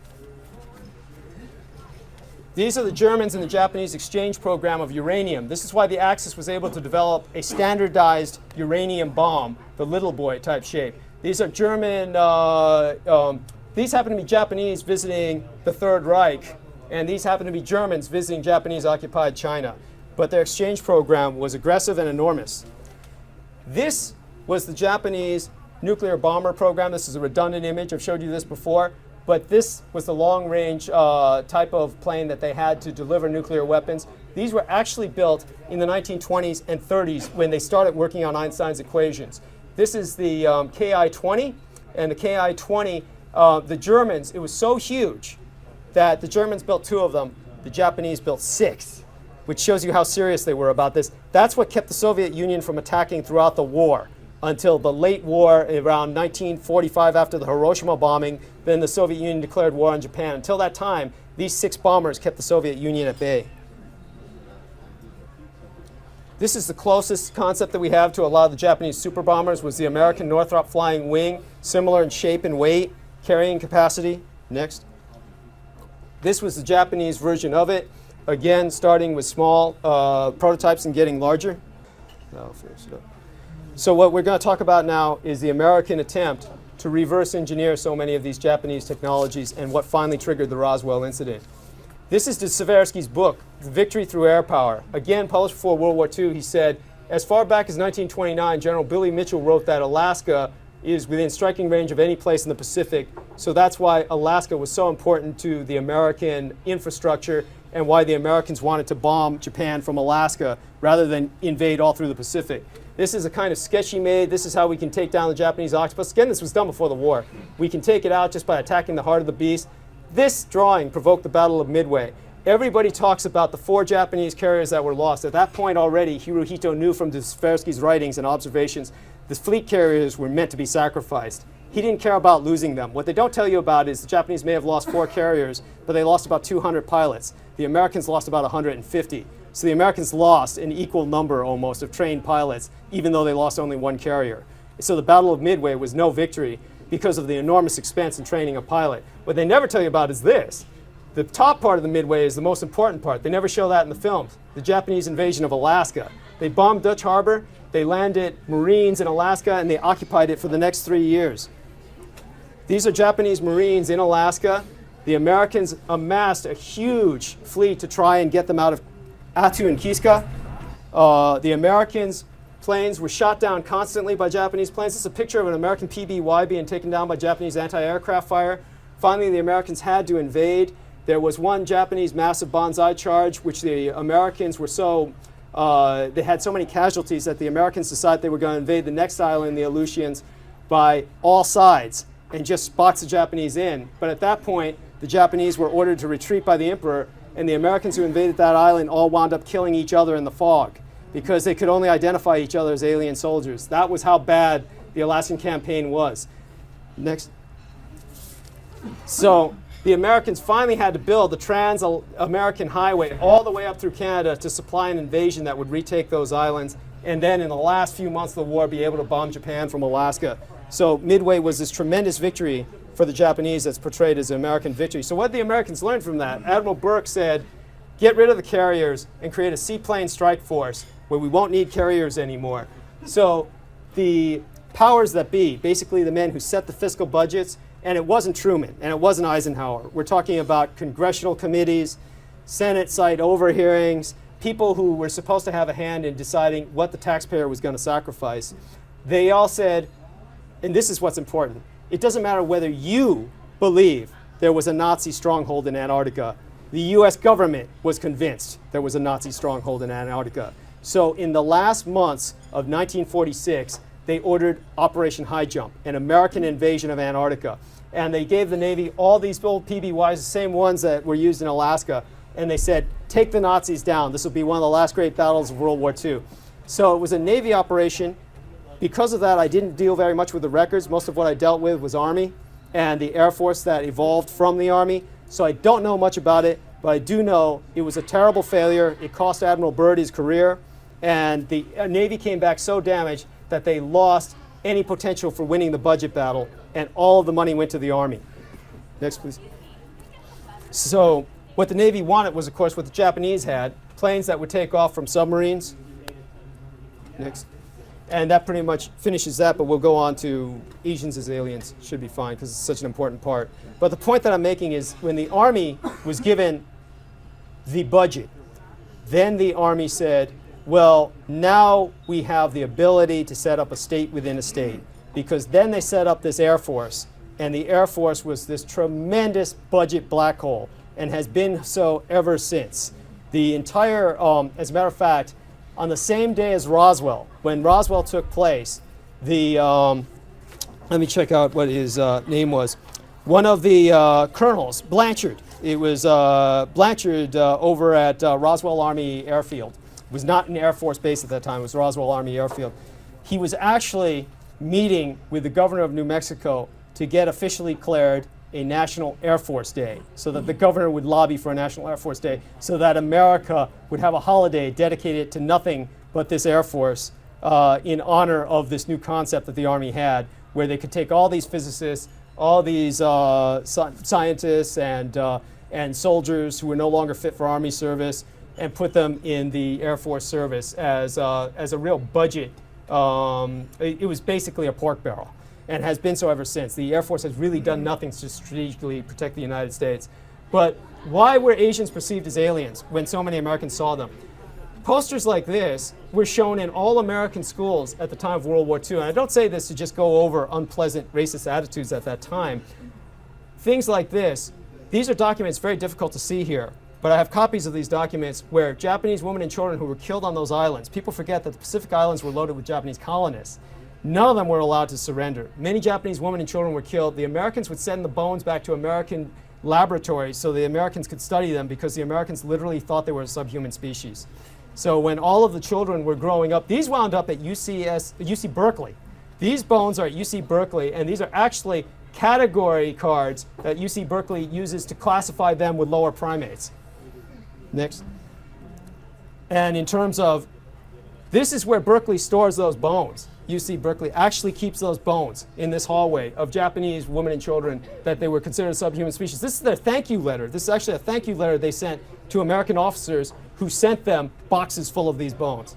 These are the Germans and the Japanese exchange program of uranium. This is why the Axis was able to develop a standardized uranium bomb, the little boy type shape. These are German, these happen to be Japanese visiting the Third Reich, and these happen to be Germans visiting Japanese-occupied China. But their exchange program was aggressive and enormous. This was the Japanese nuclear bomber program. This is a redundant image. I've showed you this before. But this was the long-range type of plane that they had to deliver nuclear weapons. These were actually built in the 1920s and 30s when they started working on Einstein's equations. This is the Ki-20, and the Ki-20, the Germans, it was so huge that the Germans built 2 of them, the Japanese built 6, which shows you how serious they were about this. That's what kept the Soviet Union from attacking throughout the war until the late war around 1945 after the Hiroshima bombing. Then the Soviet Union declared war on Japan. Until that time, these 6 bombers kept the Soviet Union at bay. This is the closest concept that we have to a lot of the Japanese super bombers was the American Northrop Flying Wing, similar in shape and weight, carrying capacity. Next. This was the Japanese version of it. Again, starting with small prototypes and getting larger. I'll finish it up. So what we're going to talk about now is the American attempt to reverse engineer so many of these Japanese technologies and what finally triggered the Roswell incident. This is Seversky's book, Victory Through Air Power. Again, published before World War II, he said, as far back as 1929, General Billy Mitchell wrote that Alaska is within striking range of any place in the Pacific. So that's why Alaska was so important to the American infrastructure and why the Americans wanted to bomb Japan from Alaska rather than invade all through the Pacific. This is a kind of sketch he made. This is how we can take down the Japanese octopus. Again, this was done before the war. We can take it out just by attacking the heart of the beast. This drawing provoked the Battle of Midway. Everybody talks about the 4 Japanese carriers that were lost. At that point already, Hirohito knew from Tversky's writings and observations the fleet carriers were meant to be sacrificed. He didn't care about losing them. What they don't tell you about is the Japanese may have lost 4 carriers, but they lost about 200 pilots. The Americans lost about 150. So the Americans lost an equal number almost of trained pilots, even though they lost only 1 carrier. So the Battle of Midway was no victory because of the enormous expense in training a pilot. What they never tell you about is this. The top part of the Midway is the most important part. They never show that in the films. The Japanese invasion of Alaska. They bombed Dutch Harbor, they landed Marines in Alaska, and they occupied it for the next 3 years. These are Japanese Marines in Alaska. The Americans amassed a huge fleet to try and get them out of Attu and Kiska. The Americans' planes were shot down constantly by Japanese planes. This is a picture of an American PBY being taken down by Japanese anti-aircraft fire. Finally, the Americans had to invade. There was one Japanese massive banzai charge, which the Americans were they had so many casualties that the Americans decided they were going to invade the next island, the Aleutians, by all sides and just box the Japanese in. But at that point, the Japanese were ordered to retreat by the emperor, and the Americans who invaded that island all wound up killing each other in the fog because they could only identify each other as alien soldiers. That was how bad the Alaskan campaign was. Next. So the Americans finally had to build the Trans-American Highway all the way up through Canada to supply an invasion that would retake those islands, and then in the last few months of the war be able to bomb Japan from Alaska. So Midway was this tremendous victory for the Japanese that's portrayed as an American victory. So what did the Americans learn from that? Admiral Burke said, get rid of the carriers and create a seaplane strike force where we won't need carriers anymore. So the powers that be, basically the men who set the fiscal budgets, and it wasn't Truman, and it wasn't Eisenhower. We're talking about congressional committees, Senate site overhearings, people who were supposed to have a hand in deciding what the taxpayer was going to sacrifice. They all said, and this is what's important, it doesn't matter whether you believe there was a Nazi stronghold in Antarctica. The US government was convinced there was a Nazi stronghold in Antarctica. So in the last months of 1946, they ordered Operation High Jump, an American invasion of Antarctica. And they gave the Navy all these old PBYs, the same ones that were used in Alaska, and they said, take the Nazis down. This will be one of the last great battles of World War II. So it was a Navy operation. Because of that, I didn't deal very much with the records. Most of what I dealt with was Army and the Air Force that evolved from the Army. So I don't know much about it, but I do know it was a terrible failure. It cost Admiral Byrd his career, and the Navy came back so damaged that they lost any potential for winning the budget battle, and all of the money went to the Army. Next, please. So what the Navy wanted was, of course, what the Japanese had, planes that would take off from submarines. Next. And that pretty much finishes that, but we'll go on to Asians as aliens. Should be fine, because it's such an important part. But the point that I'm making is when the Army was given the budget, then the Army said, well, now we have the ability to set up a state within a state. Because then they set up this Air Force, and the Air Force was this tremendous budget black hole, and has been so ever since. The entire, as a matter of fact, on the same day as Roswell, when Roswell took place, let me check out what his name was. One of the colonels, Blanchard, it was Blanchard over at Roswell Army Airfield. It was not an Air Force base at that time, it was Roswell Army Airfield. He was actually meeting with the governor of New Mexico to get officially declared a National Air Force Day, so that the governor would lobby for a National Air Force Day, so that America would have a holiday dedicated to nothing but this Air Force in honor of this new concept that the Army had, where they could take all these physicists, all these scientists and soldiers who were no longer fit for Army service, and put them in the Air Force service as a real budget. It was basically a pork barrel, and has been so ever since. The Air Force has really done nothing to strategically protect the United States. But Why were Asians perceived as aliens when so many Americans saw them? Posters like this were shown in all American schools at the time of World War II. And I don't say this to just go over unpleasant racist attitudes at that time. Things like this, these are documents very difficult to see here. But I have copies of these documents where Japanese women and children who were killed on those islands, people forget that the Pacific Islands were loaded with Japanese colonists. None of them were allowed to surrender. Many Japanese women and children were killed. The Americans would send the bones back to American laboratories so the Americans could study them because the Americans literally thought they were a subhuman species. So when all of the children were growing up, these wound up at UC Berkeley. These bones are at UC Berkeley, and these are actually category cards that UC Berkeley uses to classify them with lower primates. Next. And in terms of, this is where Berkeley stores those bones. UC Berkeley actually keeps those bones in this hallway of Japanese women and children that they were considered a subhuman species. This is their thank you letter. This is actually a thank you letter they sent to American officers who sent them boxes full of these bones.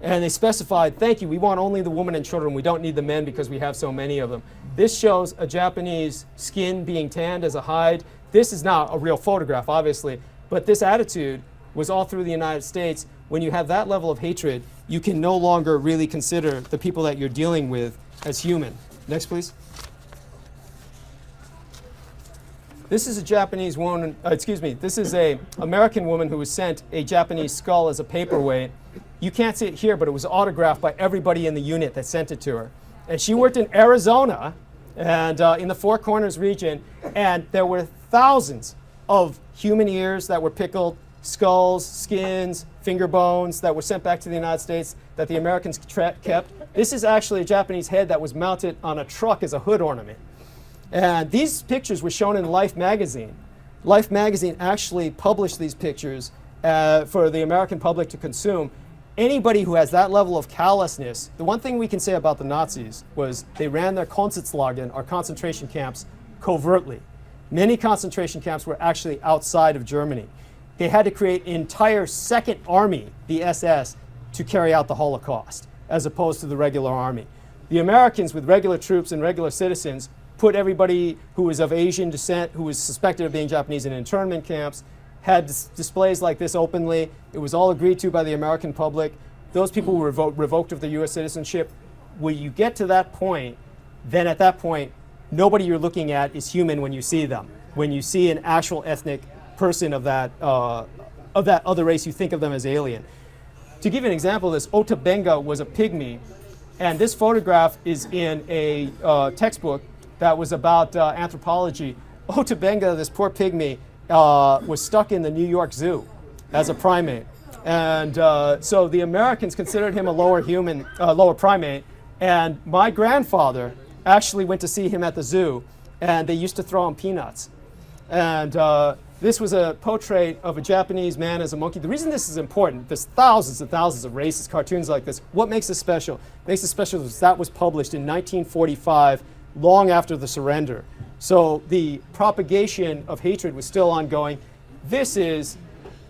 And they specified, thank you, we want only the women and children. We don't need the men because we have so many of them. This shows a Japanese skin being tanned as a hide. This is not a real photograph, obviously, but this attitude was all through the United States. When you have that level of hatred, you can no longer really consider the people that you're dealing with as human. Next, please. This is a Japanese woman, this is an American woman who was sent a Japanese skull as a paperweight. You can't see it here, but it was autographed by everybody in the unit that sent it to her. And she worked in Arizona and in the Four Corners region, and there were thousands of human ears that were pickled, skulls, skins, finger bones that were sent back to the United States that the Americans kept. This is actually a Japanese head that was mounted on a truck as a hood ornament. And these pictures were shown in Life magazine. Life magazine actually published these pictures for the American public to consume. Anybody who has that level of callousness, the one thing we can say about the Nazis was they ran their Konzentrationslager, or concentration camps, covertly. Many concentration camps were actually outside of Germany. They had to create an entire second army, the SS, to carry out the Holocaust, as opposed to the regular army. The Americans, with regular troops and regular citizens, put everybody who was of Asian descent, who was suspected of being Japanese, in internment camps, had displays like this openly. It was all agreed to by the American public. Those people were revoked of their US citizenship. When you get to that point, then at that point, nobody you're looking at is human when you see them. When you see an actual ethnic person of that other race, you think of them as alien. To give you an example of this, Otabenga was a pygmy, and this photograph is in a textbook that was about anthropology. Otabenga, this poor pygmy, was stuck in the New York Zoo as a primate. And so the Americans considered him a lower primate, and my grandfather actually went to see him at the zoo, and they used to throw him peanuts. And this was a portrait of a Japanese man as a monkey. The reason this is important, there's thousands and thousands of racist cartoons like this. What makes it special? What makes it special is that was published in 1945, long after the surrender. So the propagation of hatred was still ongoing. This is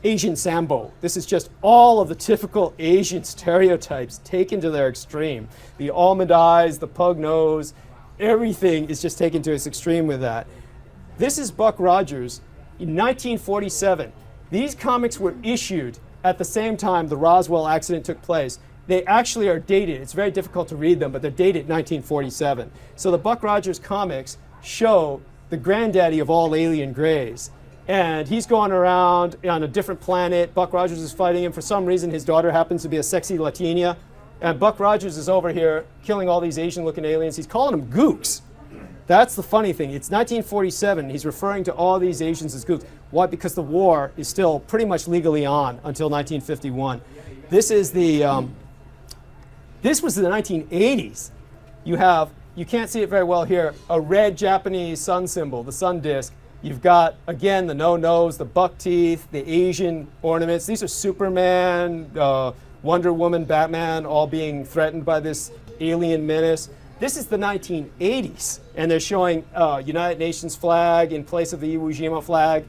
Asian Sambo. This is just all of the typical Asian stereotypes taken to their extreme. The almond eyes, the pug nose, everything is just taken to its extreme with that. This is Buck Rogers in 1947. These comics were issued at the same time the Roswell accident took place. They actually are dated. It's very difficult to read them, but they're dated 1947. So the Buck Rogers comics show the granddaddy of all alien greys. And he's going around on a different planet. Buck Rogers is fighting him. For some reason, his daughter happens to be a sexy Latina. And Buck Rogers is over here killing all these Asian-looking aliens. He's calling them gooks. That's the funny thing. It's 1947. He's referring to all these Asians as gooks. Why? Because the war is still pretty much legally on until 1951. This is the... This was in the 1980s. You can't see it very well here, a red Japanese sun symbol, the sun disk. You've got, again, the no nose, the buck teeth, the Asian ornaments. These are Superman, Wonder Woman, Batman, all being threatened by this alien menace. This is the 1980s, and they're showing United Nations flag in place of the Iwo Jima flag.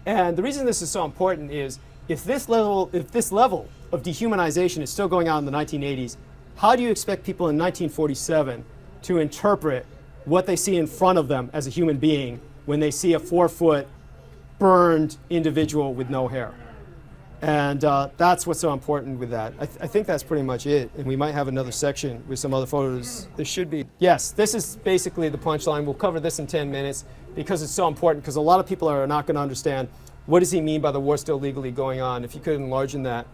And the reason this is so important is if this level of dehumanization is still going on in the 1980s, how do you expect people in 1947 to interpret what they see in front of them as a human being when they see a 4-foot burned individual with no hair. And that's what's so important with that. I think that's pretty much it. And we might have another section with some other photos. There should be. Yes, this is basically the punchline. We'll cover this in 10 minutes because it's so important, because a lot of people are not going to understand what does he mean by the war still legally going on. If you could enlarge in that.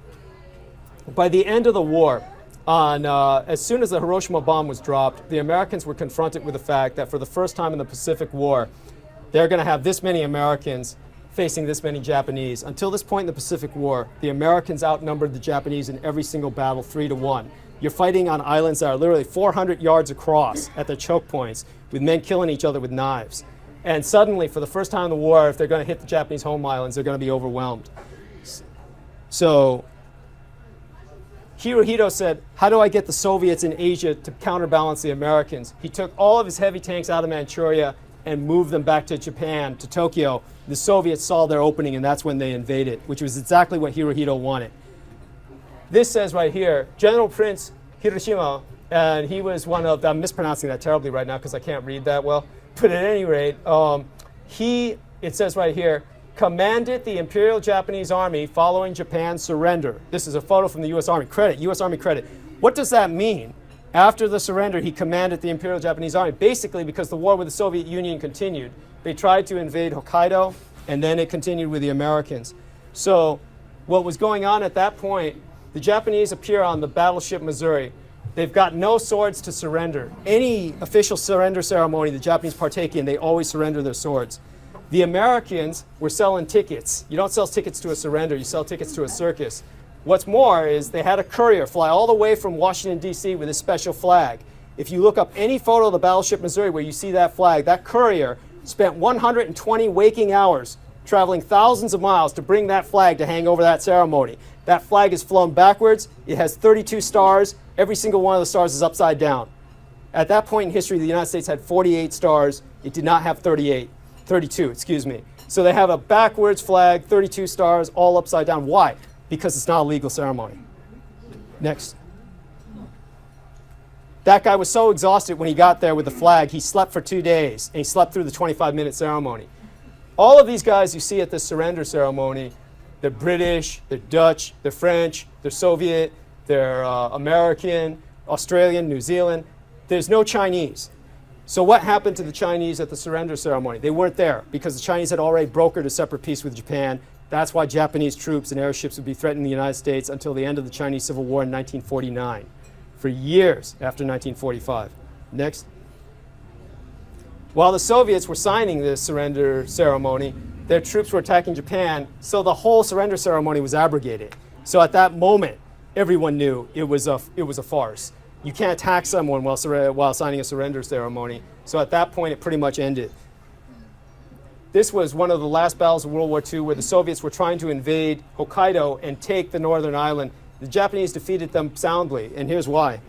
By the end of the war, as soon as the Hiroshima bomb was dropped, the Americans were confronted with the fact that for the first time in the Pacific War, they're going to have this many Americans facing this many Japanese. Until this point in the Pacific War, the Americans outnumbered the Japanese in every single battle 3-1. You're fighting on islands that are literally 400 yards across at their choke points, with men killing each other with knives. And suddenly, for the first time in the war, if they're going to hit the Japanese home islands, they're going to be overwhelmed. So Hirohito said, how do I get the Soviets in Asia to counterbalance the Americans? He took all of his heavy tanks out of Manchuria and moved them back to Japan, to Tokyo. The Soviets saw their opening, and that's when they invaded, which was exactly what Hirohito wanted. This says right here, General Prince Hiroshima, and he was one of, I'm mispronouncing that terribly right now because I can't read that well, but at any rate, it says right here, commanded the Imperial Japanese Army following Japan's surrender. This is a photo from the U.S. Army. Credit, U.S. Army credit. What does that mean? After the surrender, he commanded the Imperial Japanese Army, basically because the war with the Soviet Union continued. They tried to invade Hokkaido, and then it continued with the Americans. So what was going on at that point, the Japanese appear on the battleship Missouri. They've got no swords to surrender. Any official surrender ceremony the Japanese partake in, they always surrender their swords. The Americans were selling tickets. You don't sell tickets to a surrender, you sell tickets to a circus. What's more is they had a courier fly all the way from Washington, D.C. with a special flag. If you look up any photo of the battleship Missouri where you see that flag, that courier spent 120 waking hours traveling thousands of miles to bring that flag to hang over that ceremony. That flag is flown backwards. It has 32 stars. Every single one of the stars is upside down. At that point in history, the United States had 48 stars. It did not have 32, excuse me. So they have a backwards flag, 32 stars, all upside down. Why? Because it's not a legal ceremony. Next. That guy was so exhausted when he got there with the flag, he slept for 2 days, and he slept through the 25-minute ceremony. All of these guys you see at the surrender ceremony, they're British, they're Dutch, they're French, they're Soviet, they're American, Australian, New Zealand. There's no Chinese. So what happened to the Chinese at the surrender ceremony? They weren't there because the Chinese had already brokered a separate peace with Japan. That's why Japanese troops and airships would be threatening the United States until the end of the Chinese Civil War in 1949, for years after 1945. Next. While the Soviets were signing this surrender ceremony, their troops were attacking Japan, so the whole surrender ceremony was abrogated. So at that moment, everyone knew it was a farce. You can't attack someone while signing a surrender ceremony. So at that point, it pretty much ended. This was one of the last battles of World War II where the Soviets were trying to invade Hokkaido and take the northern island. The Japanese defeated them soundly, and here's why.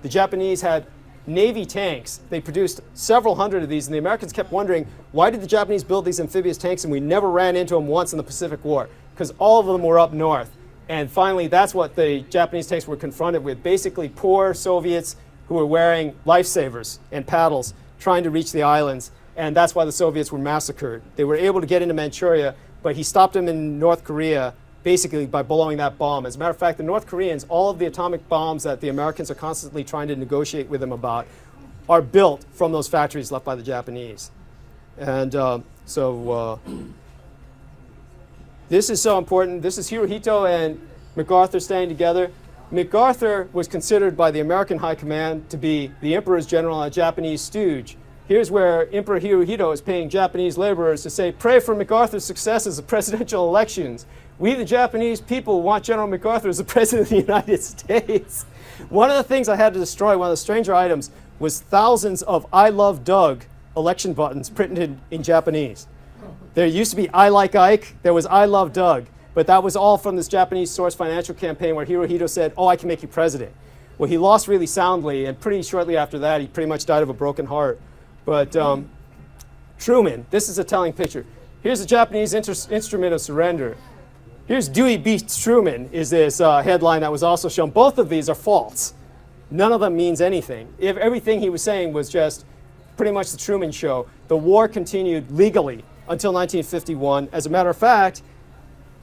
The Japanese had Navy tanks. They produced several hundred of these, and the Americans kept wondering, why did the Japanese build these amphibious tanks and we never ran into them once in the Pacific War? Because all of them were up north. And finally, that's what the Japanese tanks were confronted with. Basically, poor Soviets who were wearing lifesavers and paddles trying to reach the islands. And that's why the Soviets were massacred. They were able to get into Manchuria, but he stopped them in North Korea basically by blowing that bomb. As a matter of fact, the North Koreans, all of the atomic bombs that the Americans are constantly trying to negotiate with them about, are built from those factories left by the Japanese. And this is so important. This is Hirohito and MacArthur staying together. MacArthur was considered by the American High Command to be the Emperor's general and a Japanese stooge. Here's where Emperor Hirohito is paying Japanese laborers to say, pray for MacArthur's successes of presidential elections. We, the Japanese people, want General MacArthur as the President of the United States. One of the things I had to destroy, one of the stranger items, was thousands of I Love Doug election buttons printed in Japanese. There used to be I Like Ike, there was I Love Doug, but that was all from this Japanese source financial campaign where Hirohito said, oh, I can make you president. Well, he lost really soundly, and pretty shortly after that, he pretty much died of a broken heart. But Truman, this is a telling picture. Here's a Japanese instrument of surrender. Here's Dewey beats Truman is this headline that was also shown. Both of these are false. None of them means anything. If everything he was saying was just pretty much the Truman Show. The war continued legally until 1951. As a matter of fact,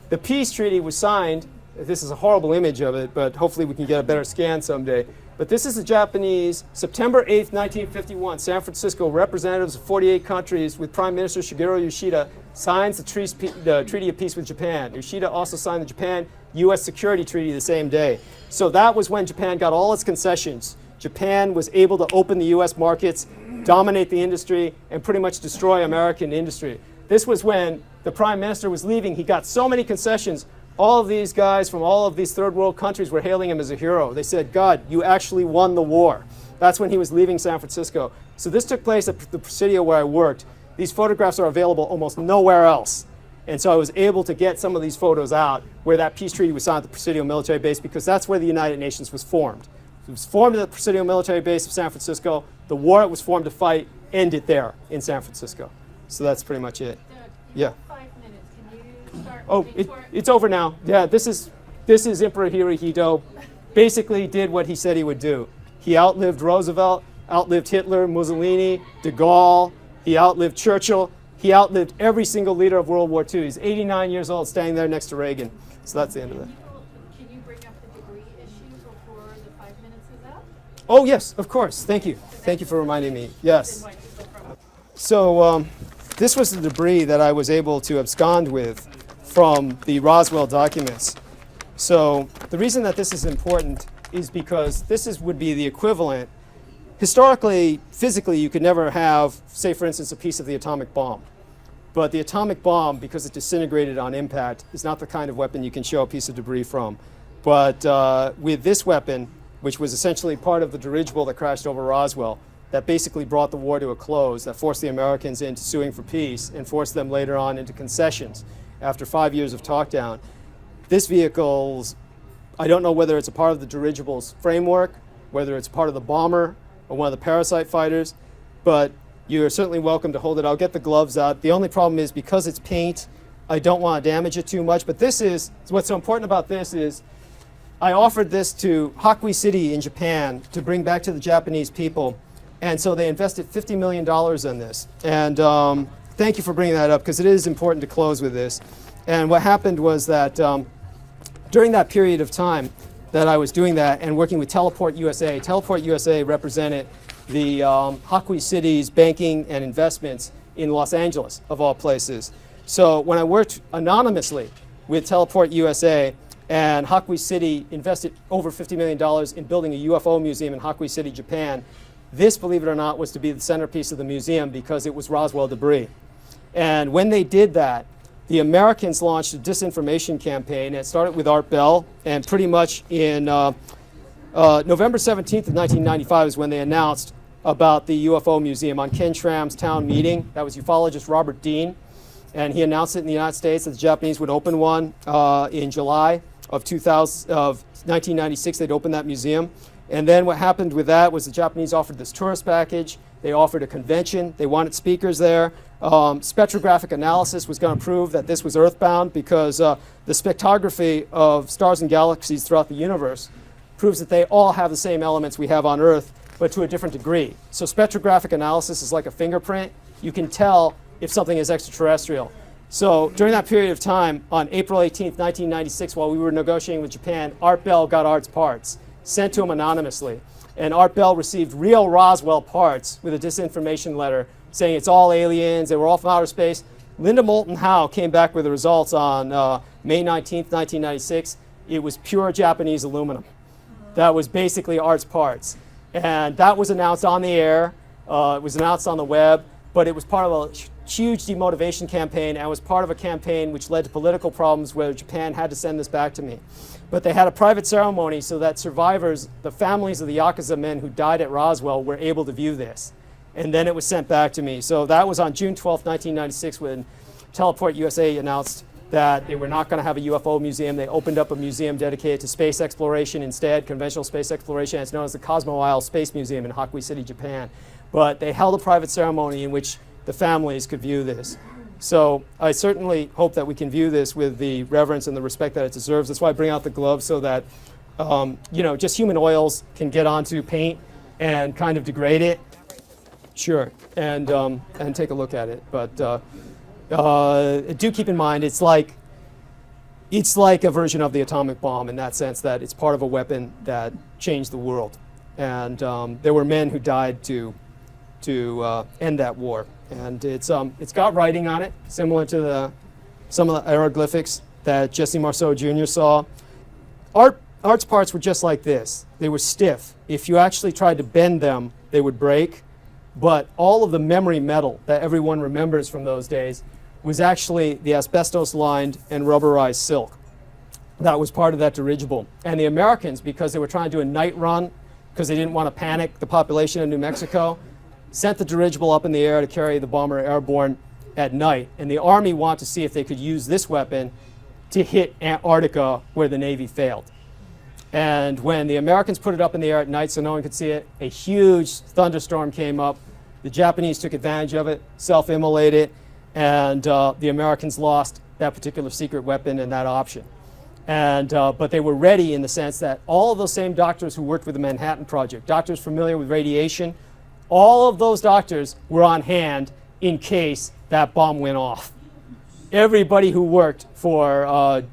the peace treaty was signed. This is a horrible image of it, but hopefully we can get a better scan someday. But this is the Japanese, September 8th, 1951, San Francisco, representatives of 48 countries with Prime Minister Shigeru Yoshida signs the Treaty of Peace with Japan. Yoshida also signed the Japan-U.S. Security Treaty the same day. So that was when Japan got all its concessions. Japan was able to open the U.S. markets, dominate the industry, and pretty much destroy American industry. This was when the Prime Minister was leaving. He got so many concessions. All of these guys from all of these third world countries were hailing him as a hero. They said, God, you actually won the war. That's when he was leaving San Francisco. So this took place at the Presidio where I worked. These photographs are available almost nowhere else. And so I was able to get some of these photos out where that peace treaty was signed at the Presidio military base, because that's where the United Nations was formed. It was formed at the Presidio military base of San Francisco. The war it was formed to fight ended there in San Francisco. So that's pretty much it. Yeah. 5 minutes. Can you start Oh, moving toward- it's over now. Yeah, this is Emperor Hirohito. Basically did what he said he would do. He outlived Roosevelt, outlived Hitler, Mussolini, de Gaulle. He outlived Churchill. He outlived every single leader of World War II. He's 89 years old, standing there next to Reagan. So that's the end of that. Can you bring up the debris issue before the 5 minutes is up? Oh, yes, of course. Thank you. Thank you for reminding me. Yes. Invite people from- So this was the debris that I was able to abscond with from the Roswell documents. So the reason that this is important is because would be the equivalent. Historically, physically, you could never have, say for instance, a piece of the atomic bomb. But the atomic bomb, because it disintegrated on impact, is not the kind of weapon you can show a piece of debris from. But with this weapon, which was essentially part of the dirigible that crashed over Roswell, that basically brought the war to a close, that forced the Americans into suing for peace and forced them later on into concessions after 5 years of talk down. This vehicle's, I don't know whether it's a part of the dirigible's framework, whether it's part of the bomber or one of the parasite fighters, but you're certainly welcome to hold it. I'll get the gloves out. The only problem is because it's paint, I don't want to damage it too much, but what's so important about this is I offered this to Hakui City in Japan to bring back to the Japanese people, and so they invested $50 million in this. And thank you for bringing that up, because it is important to close with this. And what happened was that during that period of time that I was doing that and working with Teleport USA represented the Hakui City's banking and investments in Los Angeles, of all places. So when I worked anonymously with Teleport USA, and Hakui City invested over $50 million in building a UFO museum in Hakui City, Japan, this, believe it or not, was to be the centerpiece of the museum because it was Roswell debris. And when they did that, the Americans launched a disinformation campaign, and it started with Art Bell, and pretty much in November 17th of 1995 is when they announced about the UFO museum on Ken Schramm's town meeting. That was ufologist Robert Dean, and he announced it in the United States that the Japanese would open one in July of 1996. They'd open that museum. And then what happened with that was the Japanese offered this tourist package. They offered a convention. They wanted speakers there. Spectrographic analysis was going to prove that this was earthbound, because the spectrography of stars and galaxies throughout the universe proves that they all have the same elements we have on Earth, but to a different degree. So spectrographic analysis is like a fingerprint. You can tell if something is extraterrestrial. So during that period of time, on April 18th, 1996, while we were negotiating with Japan, Art Bell got Art's parts sent to him anonymously. And Art Bell received real Roswell parts with a disinformation letter saying it's all aliens, they were all from outer space. Linda Moulton Howe came back with the results on May 19th, 1996. It was pure Japanese aluminum. That was basically Art's parts. And that was announced on the air, it was announced on the web, but it was part of a huge demotivation campaign, and was part of a campaign which led to political problems where Japan had to send this back to me. But they had a private ceremony so that survivors, the families of the Yakuza men who died at Roswell, were able to view this. And then it was sent back to me. So that was on June 12, 1996, when Teleport USA announced that they were not going to have a UFO museum. They opened up a museum dedicated to space exploration instead, conventional space exploration. It's known as the Cosmo Isle Space Museum in Hakui City, Japan. But they held a private ceremony in which the families could view this. So I certainly hope that we can view this with the reverence and the respect that it deserves. That's why I bring out the gloves, so that just human oils can get onto paint and kind of degrade it. Sure, and take a look at it. But do keep in mind it's like a version of the atomic bomb in that sense that it's part of a weapon that changed the world. And there were men who died to end that war. And it's got writing on it, similar to some of the hieroglyphics that Jesse Marceau Jr. saw. Art's parts were just like this. They were stiff. If you actually tried to bend them, they would break. But all of the memory metal that everyone remembers from those days was actually the asbestos-lined and rubberized silk. That was part of that dirigible. And the Americans, because they were trying to do a night run, because they didn't want to panic the population of New Mexico, sent the dirigible up in the air to carry the bomber airborne at night. And the Army wanted to see if they could use this weapon to hit Antarctica where the Navy failed. And when the Americans put it up in the air at night so no one could see it, a huge thunderstorm came up. The Japanese took advantage of it, self-immolated, and the Americans lost that particular secret weapon and that option. And, but they were ready in the sense that all of those same doctors who worked with the Manhattan Project, doctors familiar with radiation, all of those doctors were on hand in case that bomb went off. Everybody who worked for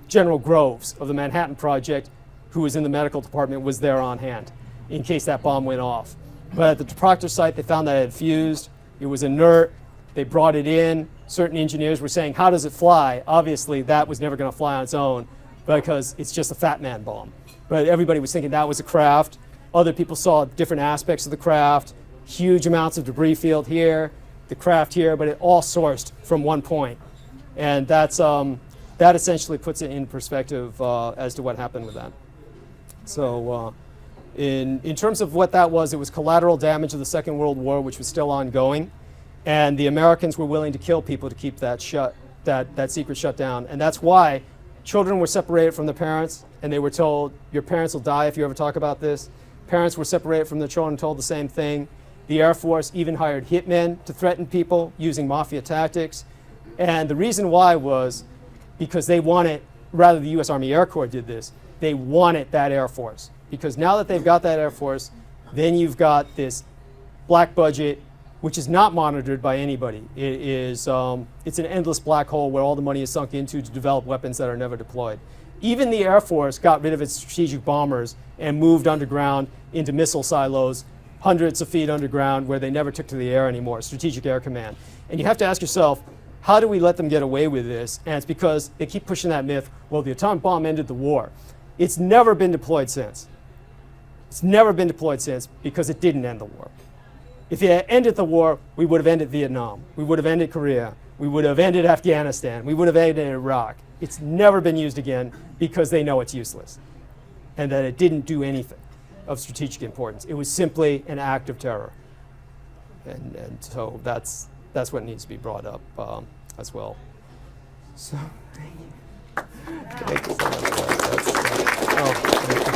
General Groves of the Manhattan Project, who was in the medical department, was there on hand in case that bomb went off. But at the Proctor site, they found that it had fused. It was inert. They brought it in. Certain engineers were saying, how does it fly? Obviously, that was never going to fly on its own because it's just a Fat Man bomb. But everybody was thinking that was a craft. Other people saw different aspects of the craft, huge amounts of debris field here, the craft here, but it all sourced from one point. And that's, that essentially puts it in perspective as to what happened with that. So in terms of what that was, it was collateral damage of the Second World War, which was still ongoing. And the Americans were willing to kill people to keep that secret shut down. And that's why children were separated from their parents, and they were told, your parents will die if you ever talk about this. Parents were separated from their children and told the same thing. The Air Force even hired hitmen to threaten people using mafia tactics. And the reason why was because they wanted, rather the U.S. Army Air Corps did this, they wanted that Air Force. Because now that they've got that Air Force, then you've got this black budget, which is not monitored by anybody. It is, it's an endless black hole where all the money is sunk into to develop weapons that are never deployed. Even the Air Force got rid of its strategic bombers and moved underground into missile silos, hundreds of feet underground, where they never took to the air anymore, Strategic Air Command. And you have to ask yourself, how do we let them get away with this? And it's because they keep pushing that myth, well, the atomic bomb ended the war. It's never been deployed since. It's never been deployed since because it didn't end the war. If it had ended the war, we would have ended Vietnam. We would have ended Korea. We would have ended Afghanistan. We would have ended Iraq. It's never been used again because they know it's useless and that it didn't do anything of strategic importance. It was simply an act of terror. And so that's what needs to be brought up as well. So, thank you. Thank you so much.